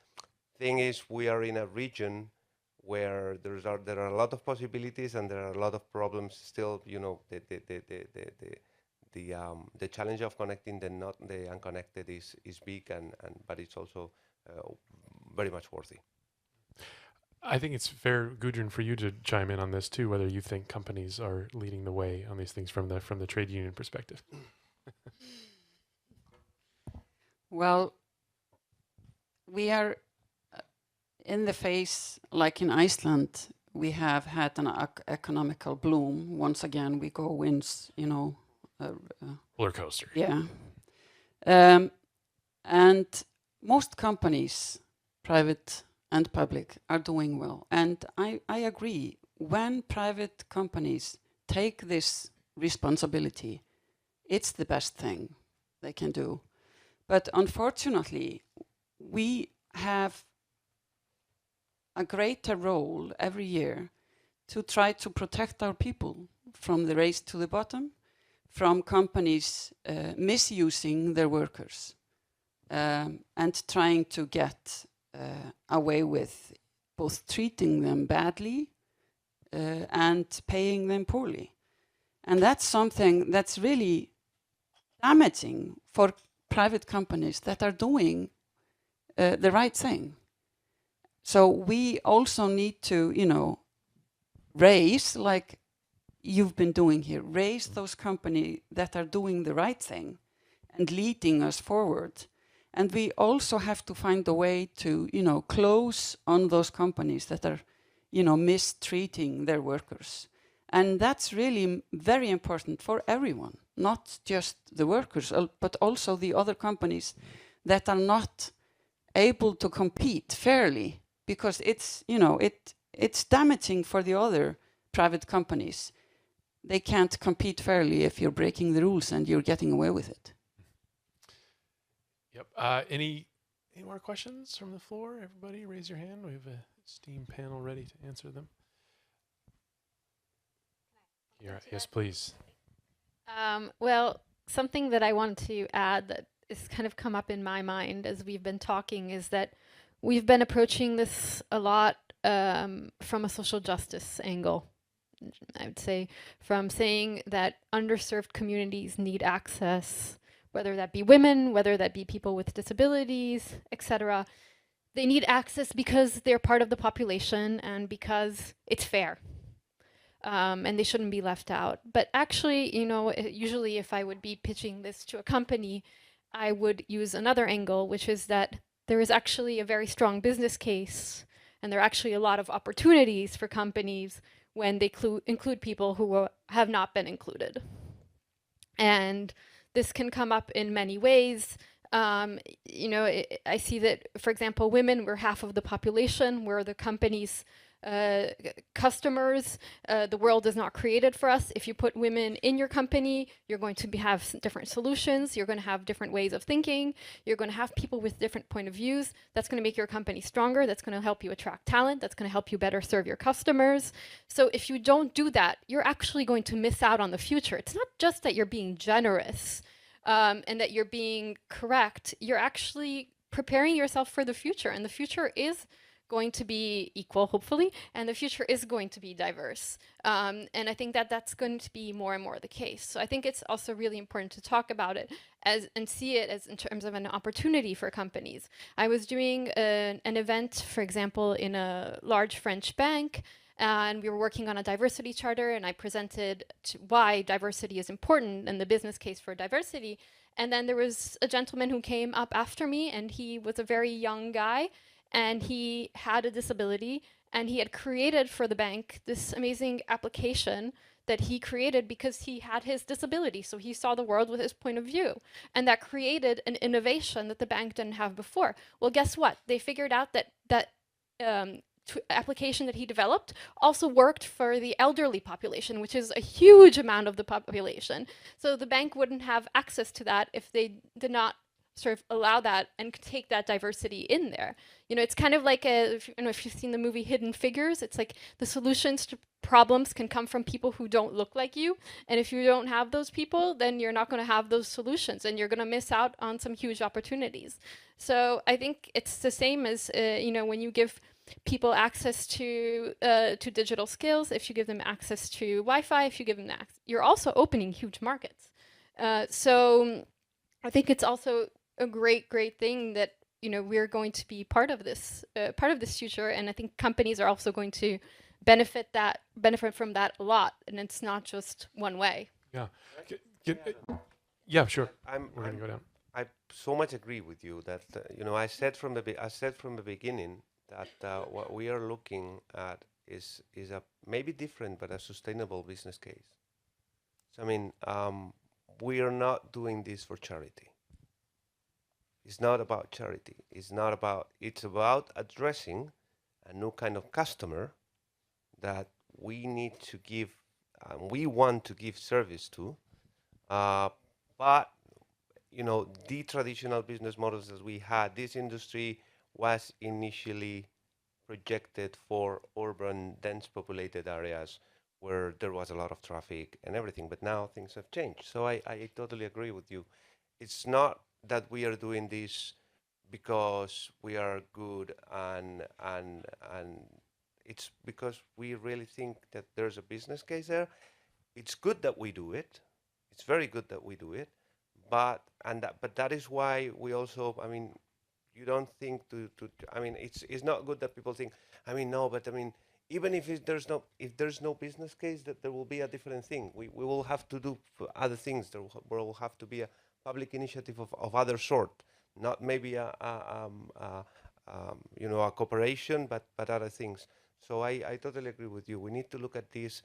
Thing is, we are in a region where there are a lot of possibilities, and there are a lot of problems still. The challenge of connecting the unconnected is big, and but it's also very much worthy. I think it's fair, Gudrun, for you to chime in on this too, whether you think companies are leading the way on these things from the trade union perspective. Well, we are in the phase, like in Iceland, we have had an economical bloom. Once again, we go in, Roller coaster. yeah. And most companies, private and public, are doing well. And I agree, when private companies take this responsibility, it's the best thing they can do. But unfortunately, we have a greater role every year to try to protect our people from the race to the bottom, from companies misusing their workers, and trying to get away with both treating them badly and paying them poorly. And that's something that's really damaging for private companies that are doing the right thing. So we also need to, raise, like you've been doing here, raise those companies that are doing the right thing and leading us forward. And we also have to find a way to, close on those companies that are, mistreating their workers. And that's really very important for everyone, not just the workers, but also the other companies that are not able to compete fairly, because it's damaging for the other private companies. They can't compete fairly if you're breaking the rules and you're getting away with it. Yep. Any more questions from the floor? Everybody, raise your hand. We have a STEAM panel ready to answer them. Yes, please. Well, something that I want to add that has kind of come up in my mind as we've been talking is that we've been approaching this a lot from a social justice angle. I would say from saying that underserved communities need access, whether that be women, whether that be people with disabilities, etc. They need access because they're part of the population and because it's fair. And they shouldn't be left out. But actually, you know, usually if I would be pitching this to a company, I would use another angle, which is that there is actually a very strong business case, and there are actually a lot of opportunities for companies when they include people who have not been included. And this can come up in many ways. You know, I see that, for example, women, we're half of the population, we're the company's customers. The world is not created for us. If you put women in your company, you're going to have different solutions. You're going to have different ways of thinking. You're going to have people with different point of views. That's going to make your company stronger. That's going to help you attract talent. That's going to help you better serve your customers. So if you don't do that, you're actually going to miss out on the future. It's not just that you're being generous and that you're being correct. You're actually preparing yourself for the future, and the future is going to be equal, hopefully, and the future is going to be diverse. And I think that that's going to be more and more the case. So I think it's also really important to talk about it and see it as in terms of an opportunity for companies. I was doing an event, for example, in a large French bank, and we were working on a diversity charter, and I presented why diversity is important and the business case for diversity. And then there was a gentleman who came up after me, and he was a very young guy, and he had a disability, and he had created for the bank this amazing application that he created because he had his disability. So he saw the world with his point of view, and that created an innovation that the bank didn't have before. Well, guess what? They figured out that application that he developed also worked for the elderly population, which is a huge amount of the population. So the bank wouldn't have access to that if they did not sort of allow that and take that diversity in there. You know, it's kind of like if you've seen the movie Hidden Figures, it's like the solutions to problems can come from people who don't look like you. And if you don't have those people, then you're not going to have those solutions, and you're going to miss out on some huge opportunities. So I think it's the same as, you know, when you give people access to digital skills, if you give them access to Wi-Fi, if you give them you're also opening huge markets. So I think it's also a great thing that, you know, we're going to be part of this future, and I think companies are also going to benefit from that a lot, and it's not just one way. Yeah. Yeah, sure. We're I'm gonna go down. I so much agree with you that you know, I said from the beginning that what we are looking at is a maybe different but a sustainable business case. So I mean, we are not doing this for charity. It's not about charity. It's about addressing a new kind of customer that we need to give, we want to give service to. But you know, the traditional business models that we had, this industry was initially projected for urban, dense populated areas where there was a lot of traffic and everything, but now things have changed. So I totally agree with you. It's not that we are doing this because we are good and it's because we really think that there's a business case there. It's good that we do it. It's very good that we do it. But that is why we also, I mean, you don't think I mean, it's not good that people think, I mean, no, but I mean, even if there's no business case, that there will be a different thing. We will have to do other things. There will have to be a public initiative of other sort, not maybe you know, a cooperation, but other things. So I totally agree with you. We need to look at this.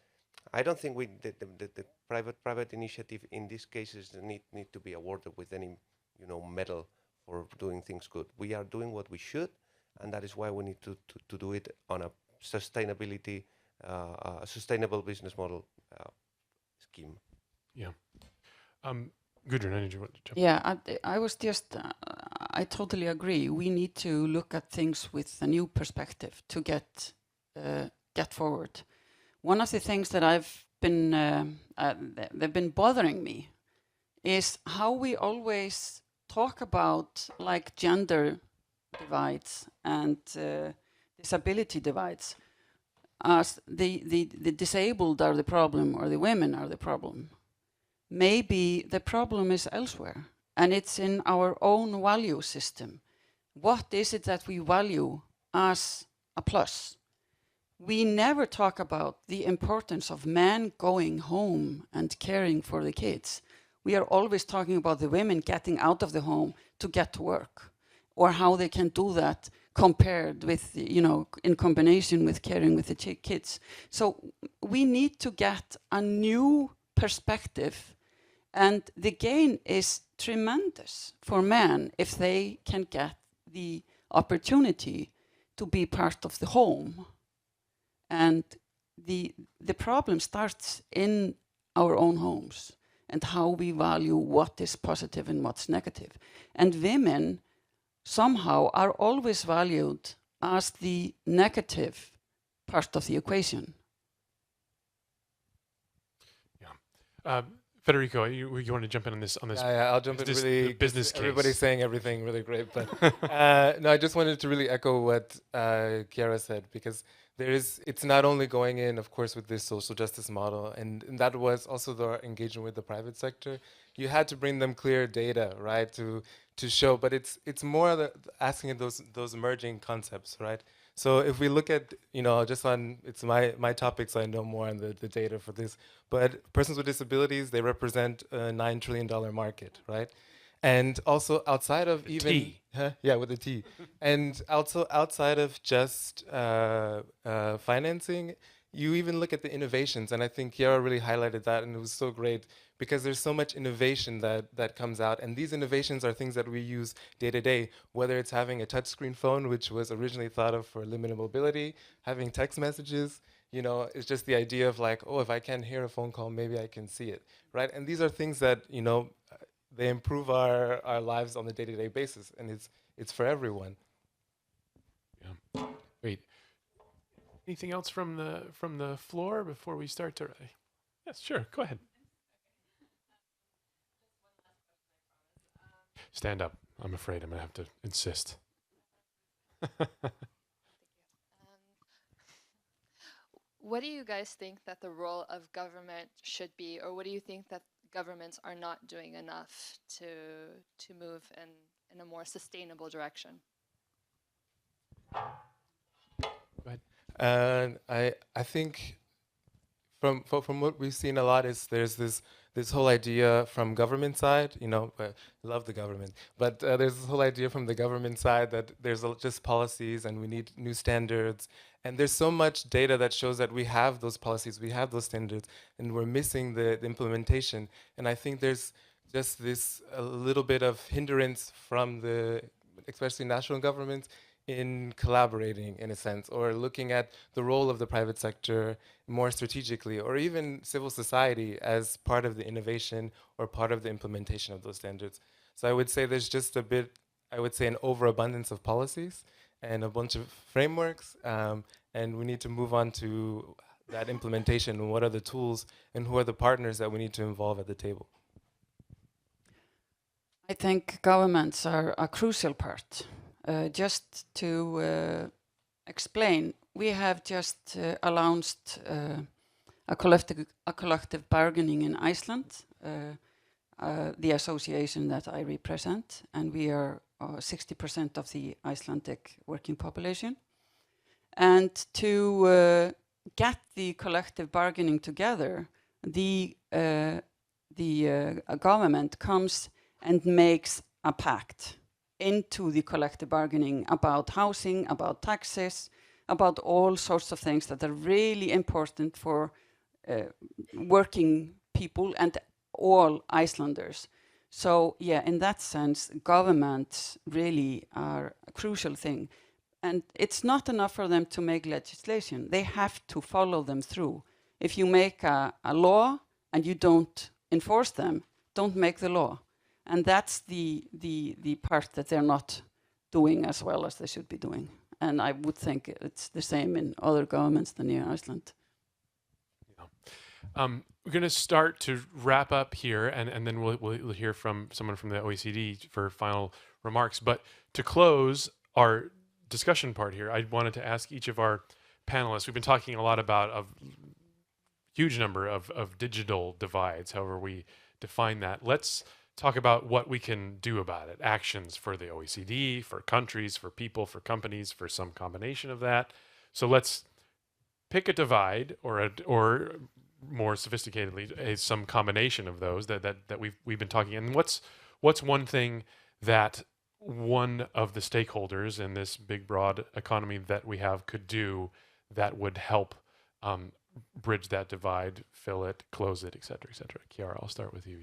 I don't think the private initiative in these cases need to be awarded with any, you know, medal for doing things good. We are doing what we should, and that is why we need to do it on a sustainability, sustainable business model scheme. Yeah. Gudrun, I need you to jump. Yeah, I was just, I totally agree. We need to look at things with a new perspective to get forward. One of the things that they've been bothering me is how we always talk about like gender divides and disability divides, as the disabled are the problem or the women are the problem. Maybe the problem is elsewhere, and it's in our own value system. What is it that we value as a plus? We never talk about the importance of men going home and caring for the kids. We are always talking about the women getting out of the home to get to work, or how they can do that compared with, in combination with caring with the kids. So we need to get a new perspective, and the gain is tremendous for men if they can get the opportunity to be part of the home. And the problem starts in our own homes and how we value what is positive and what's negative. And women somehow are always valued as the negative part of the equation. Yeah. Federico, you want to jump in on this? Yeah, I'll jump in really. Business case. Everybody's saying everything really great, but no, I just wanted to really echo what Chiara said, because it's not only going in, of course, with this social justice model, and that was also the engagement with the private sector. You had to bring them clear data, right, to show, but it's more asking those emerging concepts, right? So if we look at, just on, it's my topic, so I know more on the data for this, but persons with disabilities, they represent a $9 trillion market, right? And also outside of with a T. And also outside of just financing, you even look at the innovations, and I think Chiara really highlighted that, and it was so great, because there's so much innovation that comes out, and these innovations are things that we use day to day, whether it's having a touchscreen phone, which was originally thought of for limited mobility, having text messages, it's just the idea of like, oh, if I can't hear a phone call, maybe I can see it, right? And these are things that, they improve our lives on a day-to-day basis, and it's for everyone. Yeah. Wait. Anything else from the floor before we start to? Yes, sure. Go ahead. Stand up. I'm afraid I'm gonna have to insist. What do you guys think that the role of government should be, or what do you think that governments are not doing enough to move in a more sustainable direction? Go ahead. And I think from what we've seen a lot is there's this whole idea from government side, love the government, but there's this whole idea from the government side that there's just policies and we need new standards, and there's so much data that shows that we have those policies, we have those standards, and we're missing the implementation. And I think there's just this a little bit of hindrance from especially national governments, in collaborating in a sense, or looking at the role of the private sector more strategically, or even civil society as part of the innovation or part of the implementation of those standards. So I would say there's just an overabundance of policies and a bunch of frameworks, and we need to move on to that implementation, and what are the tools and who are the partners that we need to involve at the table. I think governments are a crucial part. Just to explain, we have just announced a collective bargaining in Iceland, the association that I represent, and we are 60% of the Icelandic working population. And to get the collective bargaining together, the government comes and makes a pact into the collective bargaining about housing, about taxes, about all sorts of things that are really important for working people and all Icelanders. So yeah, in that sense, governments really are a crucial thing. And it's not enough for them to make legislation. They have to follow them through. If you make a law and you don't enforce them, don't make the law. And that's the part that they're not doing as well as they should be doing. And I would think it's the same in other governments than in Iceland. Yeah. We're going to start to wrap up here, and then we'll hear from someone from the OECD for final remarks. But to close, our discussion part here, I wanted to ask each of our panelists. We've been talking a lot about a huge number of digital divides, however we define that. Let's talk about what we can do about it. Actions for the OECD, for countries, for people, for companies, for some combination of that. So let's pick a divide, or more sophisticatedly, some combination of those that we've been talking. And what's one thing that one of the stakeholders in this big broad economy that we have could do that would help bridge that divide, fill it, close it, et cetera, et cetera. Chiara, I'll start with you.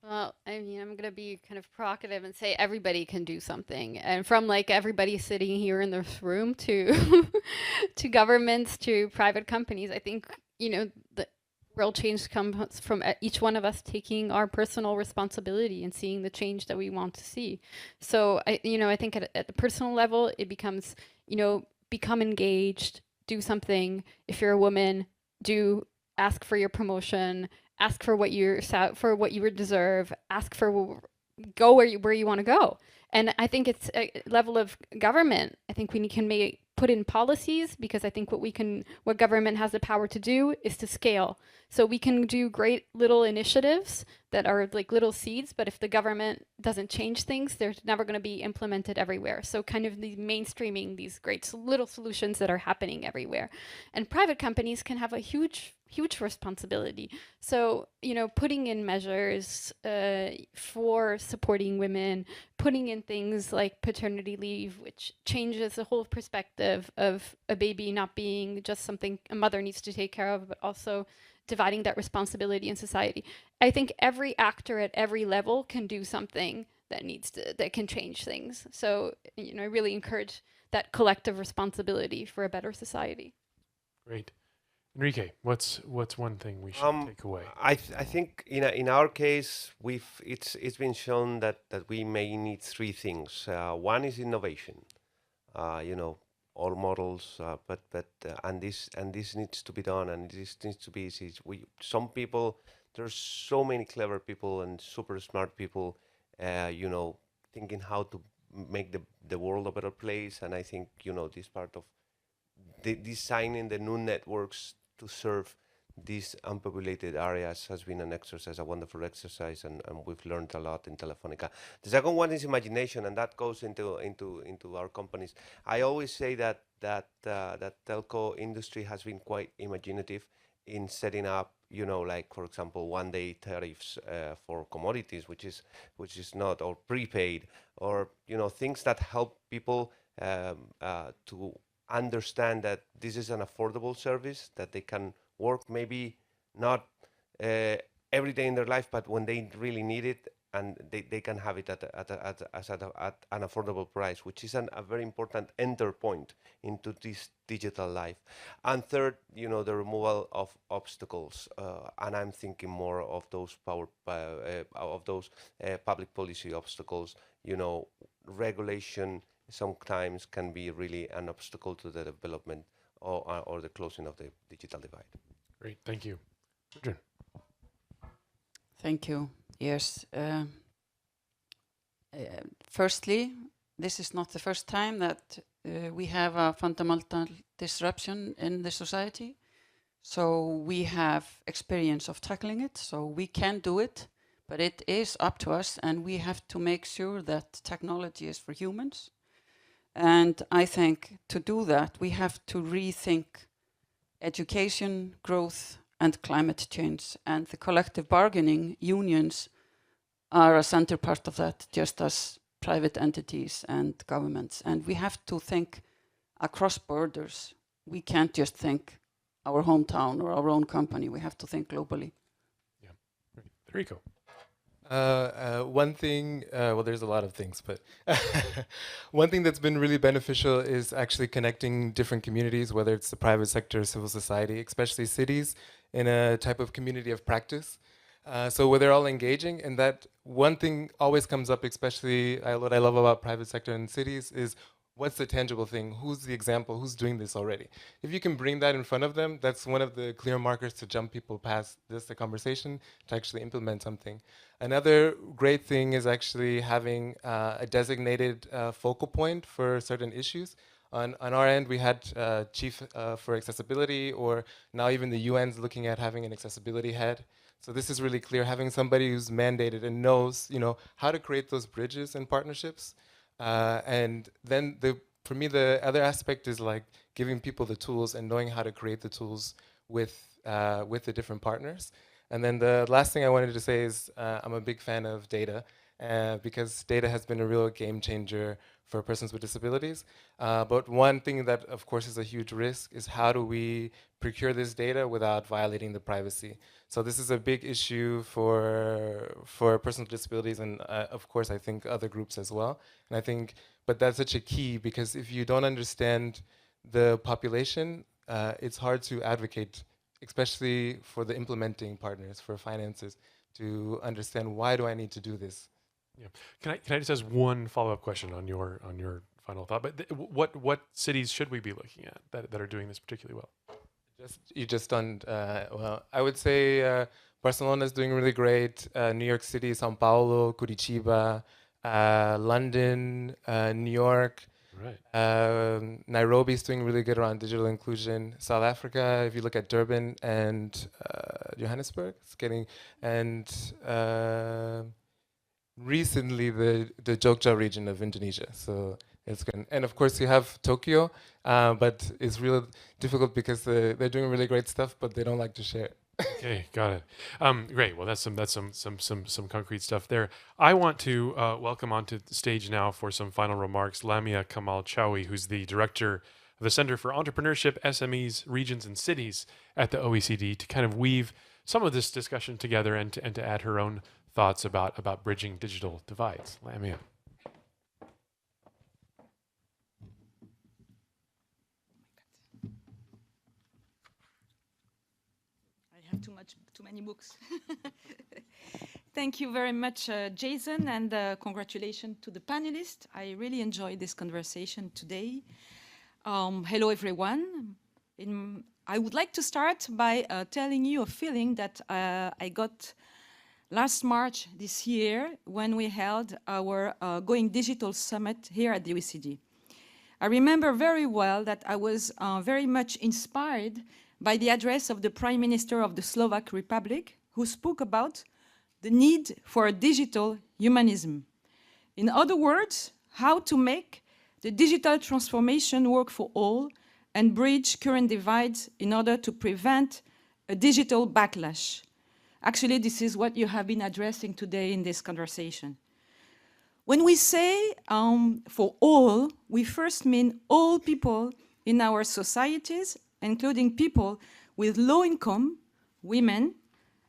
Well, I mean, I'm going to be kind of provocative and say everybody can do something. And from like everybody sitting here in this room to to governments to private companies, I think, you know, the real change comes from each one of us taking our personal responsibility and seeing the change that we want to see. So, I think at the personal level, it becomes, become engaged, do something. If you're a woman, ask for your promotion, ask for what you deserve, ask for go where you want to go. And I think it's a level of government. I think we can put in policies, because I think what government has the power to do is to scale. So we can do great little initiatives that are like little seeds, but if the government doesn't change things, they're never going to be implemented everywhere. So kind of the mainstreaming these great little solutions that are happening everywhere. And private companies can have a huge responsibility. So, putting in measures for supporting women, putting in things like paternity leave, which changes the whole perspective of a baby not being just something a mother needs to take care of, but also dividing that responsibility in society. I think every actor at every level can do something that can change things. So, I really encourage that collective responsibility for a better society. Great. Enrique, what's one thing we should take away? I think in our case it's been shown that we may need three things. One is innovation, all models, but and this needs to be done, and this needs to be easy. Some people, there's so many clever people and super smart people, thinking how to make the world a better place, and I think this part of designing the new networks to serve these unpopulated areas has been a wonderful exercise, and we've learned a lot in Telefonica. The second one is imagination, and that goes into our companies. I always say that telco industry has been quite imaginative in setting up, like for example, one-day tariffs for commodities, which is not, or prepaid, or things that help people to understand that this is an affordable service, that they can work maybe not every day in their life, but when they really need it, and they can have it at an affordable price, which is a very important enter point into this digital life. And third, the removal of obstacles, and I'm thinking more of those public policy obstacles. Regulation sometimes can be really an obstacle to the development or the closing of the digital divide. Great, thank you. Gudrun. Thank you. Yes. Firstly, this is not the first time that we have a fundamental disruption in the society. So we have experience of tackling it, so we can do it, but it is up to us, and we have to make sure that technology is for humans. And I think to do that, we have to rethink education, growth, and climate change. And the collective bargaining unions are a center part of that, just as private entities and governments. And we have to think across borders. We can't just think our hometown or our own company. We have to think globally. Yeah, there you go. One thing, well, there's a lot of things, but one thing that's been really beneficial is actually connecting different communities, whether it's the private sector, civil society, especially cities, in a type of community of practice. So where they're all engaging, and that one thing always comes up, especially what I love about private sector and cities is what's the tangible thing? Who's the example? Who's doing this already? If you can bring that in front of them, that's one of the clear markers to jump people past this, the conversation, to actually implement something. Another great thing is actually having a designated focal point for certain issues. On our end, we had chief for accessibility, or now even the UN's looking at having an accessibility head. So this is really clear, having somebody who's mandated and knows, how to create those bridges and partnerships. And then for me, the other aspect is like giving people the tools and knowing how to create the tools with the different partners. And then the last thing I wanted to say is I'm a big fan of data because data has been a real game changer for persons with disabilities. But one thing that, of course, is a huge risk is how do we procure this data without violating the privacy? So this is a big issue for persons with disabilities, and of course, I think other groups as well. And I think, but that's such a key, because if you don't understand the population, it's hard to advocate, especially for the implementing partners, for finances, to understand why do I need to do this. Yeah. Can I just ask one follow-up question on your final thought? But what cities should we be looking at that are doing this particularly well? You just done well. I would say Barcelona is doing really great. New York City, São Paulo, Curitiba, London, New York. Right. Nairobi is doing really good around digital inclusion. South Africa, if you look at Durban and Johannesburg, it's getting, and recently the Jogja region of Indonesia. So it's good. And of course you have Tokyo, but it's real difficult because they're doing really great stuff, but they don't like to share it. Okay, got it. Great. Well, that's some concrete stuff there. I want to welcome onto the stage now for some final remarks Lamia Kamal Chawi, who's the director of the Center for Entrepreneurship, SMEs, Regions, and Cities at the OECD, to kind of weave some of this discussion together and to add her own thoughts about bridging digital divides. Lamia. Too many books. Thank you very much, Jason, and congratulations to the panelists. I really enjoyed this conversation today. Hello, everyone. I would like to start by telling you a feeling that I got last March this year when we held our Going Digital Summit here at the OECD. I remember very well that I was very much inspired by the address of the Prime Minister of the Slovak Republic, who spoke about the need for a digital humanism. In other words, how to make the digital transformation work for all and bridge current divides in order to prevent a digital backlash. Actually, this is what you have been addressing today in this conversation. When we say for all, we first mean all people in our societies, including people with low income, women,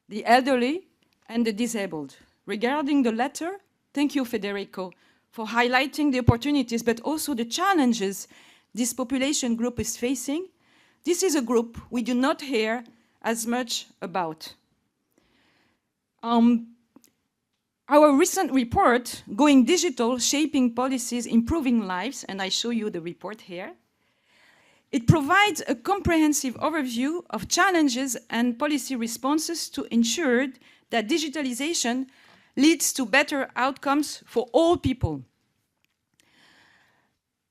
the elderly, and the disabled. Regarding the latter, thank you, Federico, for highlighting the opportunities, but also the challenges this population group is facing. This is a group we do not hear as much about. Our recent report, Going Digital, Shaping Policies, Improving Lives, and I show you the report here, it provides a comprehensive overview of challenges and policy responses to ensure that digitalization leads to better outcomes for all people.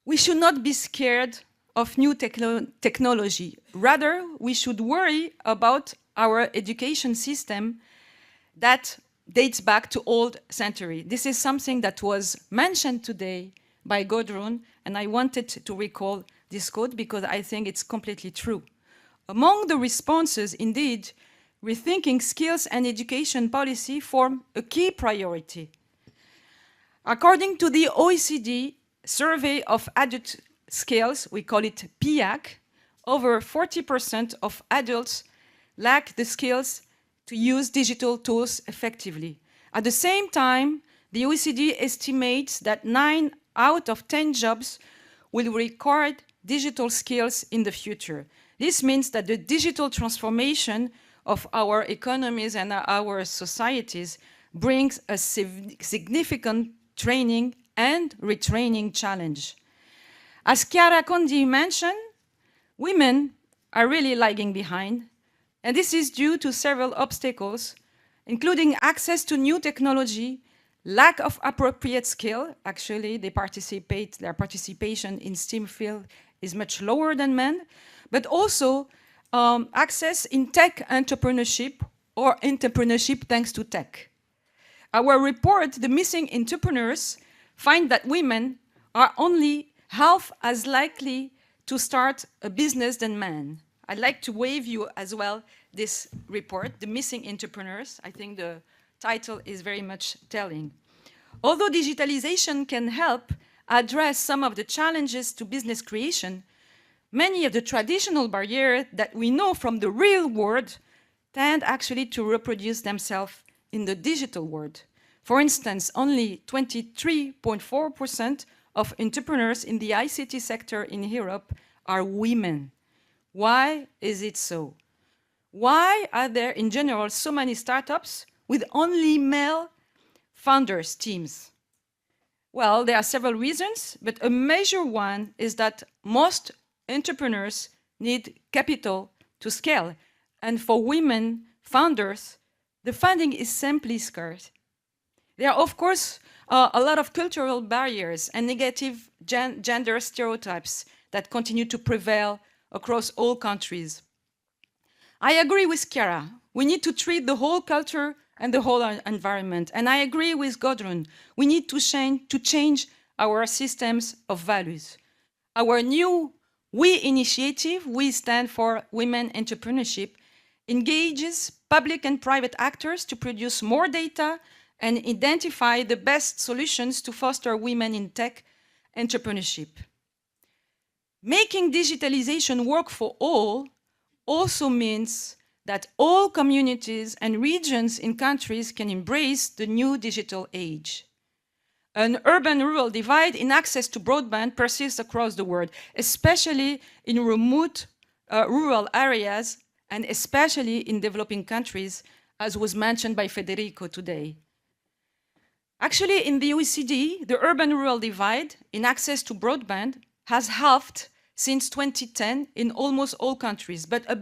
We should not be scared of new technology. Rather, we should worry about our education system that dates back to old century. This is something that was mentioned today by Gudrun, and I wanted to recall this quote because I think it's completely true. Among the responses, indeed, rethinking skills and education policy form a key priority. According to the OECD survey of adult skills, we call it PIAC, over 40% of adults lack the skills to use digital tools effectively. At the same time, the OECD estimates that 9 out of 10 jobs will require digital skills in the future. This means that the digital transformation of our economies and our societies brings a significant training and retraining challenge. As Chiara Condi mentioned, women are really lagging behind, and this is due to several obstacles, including access to new technology, lack of appropriate skill. Actually, their participation in STEAM field is much lower than men, but also access in tech entrepreneurship or entrepreneurship thanks to tech. Our report, The Missing Entrepreneurs, find that women are only half as likely to start a business than men. I'd like to wave you as well this report, The Missing Entrepreneurs. I think the title is very much telling. Although digitalization can help address some of the challenges to business creation, many of the traditional barriers that we know from the real world tend actually to reproduce themselves in the digital world. For instance, only 23.4% of entrepreneurs in the ICT sector in Europe are women. Why is it so? Why are there in general so many startups with only male founders teams? Well, there are several reasons, but a major one is that most entrepreneurs need capital to scale. And for women founders, the funding is simply scarce. There are, of course, a lot of cultural barriers and negative gender stereotypes that continue to prevail across all countries. I agree with Chiara. We need to treat the whole culture and the whole environment. And I agree with Gudrun. We need to change our systems of values. Our new WE initiative, we stand for Women Entrepreneurship, engages public and private actors to produce more data and identify the best solutions to foster women in tech entrepreneurship. Making digitalization work for all also means that all communities and regions in countries can embrace the new digital age. An urban-rural divide in access to broadband persists across the world, especially in remote rural areas and especially in developing countries, as was mentioned by Federico today. Actually, in the OECD, the urban-rural divide in access to broadband has halved since 2010 in almost all countries. But a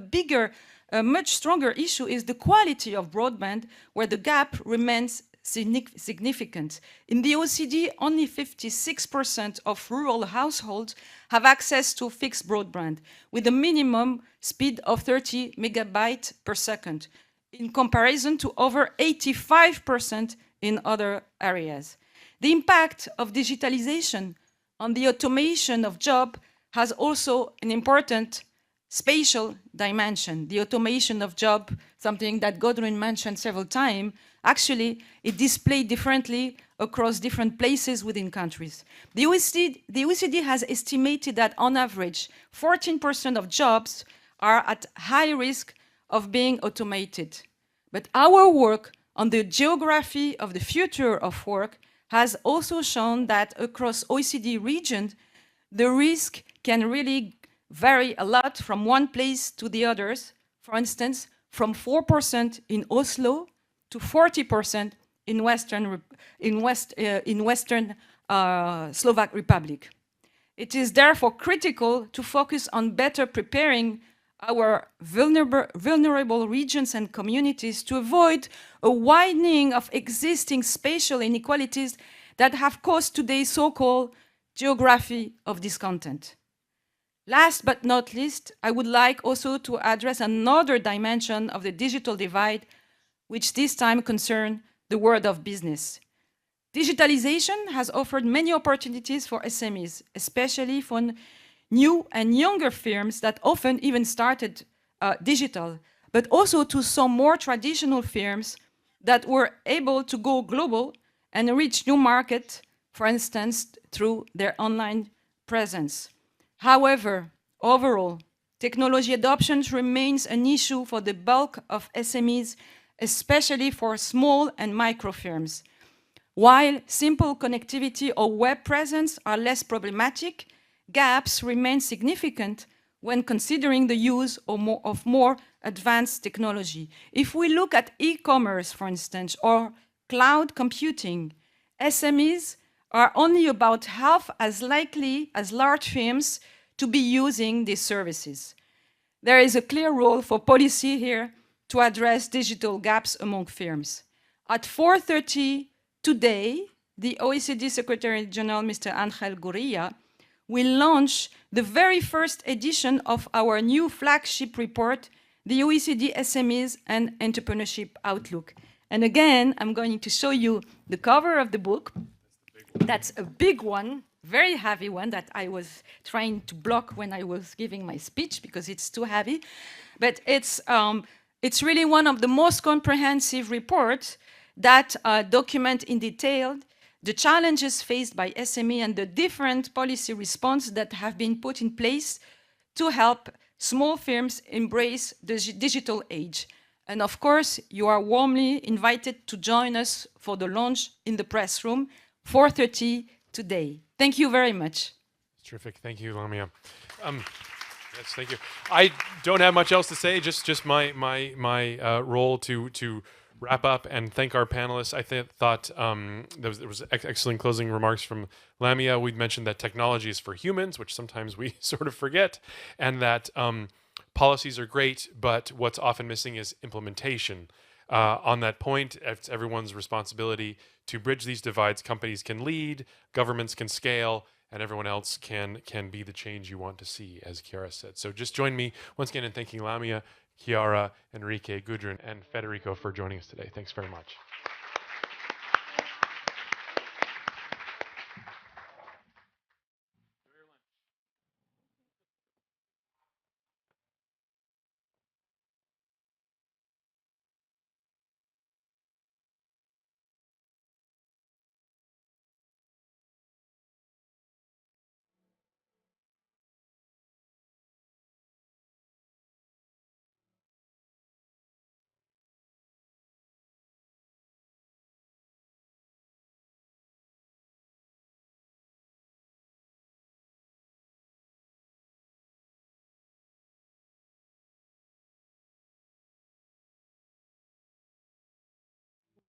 much stronger issue is the quality of broadband, where the gap remains significant. In the OECD, only 56% of rural households have access to fixed broadband, with a minimum speed of 30 megabytes per second, in comparison to over 85% in other areas. The impact of digitalization on the automation of jobs has also an important spatial dimension. The automation of job, something that Gudrun mentioned several times, actually it displayed differently across different places within countries. The OECD has estimated that on average, 14% of jobs are at high risk of being automated. But our work on the geography of the future of work has also shown that across OECD regions, the risk can really vary a lot from one place to the others. For instance, from 4% in Oslo to 40% in Western Slovak Republic. It is therefore critical to focus on better preparing our vulnerable regions and communities to avoid a widening of existing spatial inequalities that have caused today's so-called geography of discontent. Last but not least, I would like also to address another dimension of the digital divide, which this time concerns the world of business. Digitalization has offered many opportunities for SMEs, especially for new and younger firms that often even started digital, but also to some more traditional firms that were able to go global and reach new markets, for instance, through their online presence. However, overall, technology adoption remains an issue for the bulk of SMEs, especially for small and micro firms. While simple connectivity or web presence are less problematic, gaps remain significant when considering the use of more advanced technology. If we look at e-commerce, for instance, or cloud computing, SMEs are only about half as likely as large firms to be using these services. There is a clear role for policy here to address digital gaps among firms. At 4:30 today, the OECD Secretary General, Mr. Angel Gurria, will launch the very first edition of our new flagship report, the OECD SMEs and Entrepreneurship Outlook. And again, I'm going to show you the cover of the book. That's a big one, very heavy one that I was trying to block when I was giving my speech because it's too heavy. But it's really one of the most comprehensive reports that document in detail the challenges faced by SME and the different policy responses that have been put in place to help small firms embrace the digital age. And of course, you are warmly invited to join us for the launch in the press room, 4:30 today. Thank you very much. Terrific. Thank you, Lamia. Yes, thank you. I don't have much else to say. Just my role to wrap up and thank our panelists. I thought there was excellent closing remarks from Lamia. We mentioned that technology is for humans, which sometimes we sort of forget, and that policies are great, but what's often missing is implementation. On that point, it's everyone's responsibility to bridge these divides. Companies can lead, governments can scale, and everyone else can be the change you want to see, as Chiara said. So just join me once again in thanking Lamia, Chiara, Enrique, Gudrun, and Federico for joining us today. Thanks very much.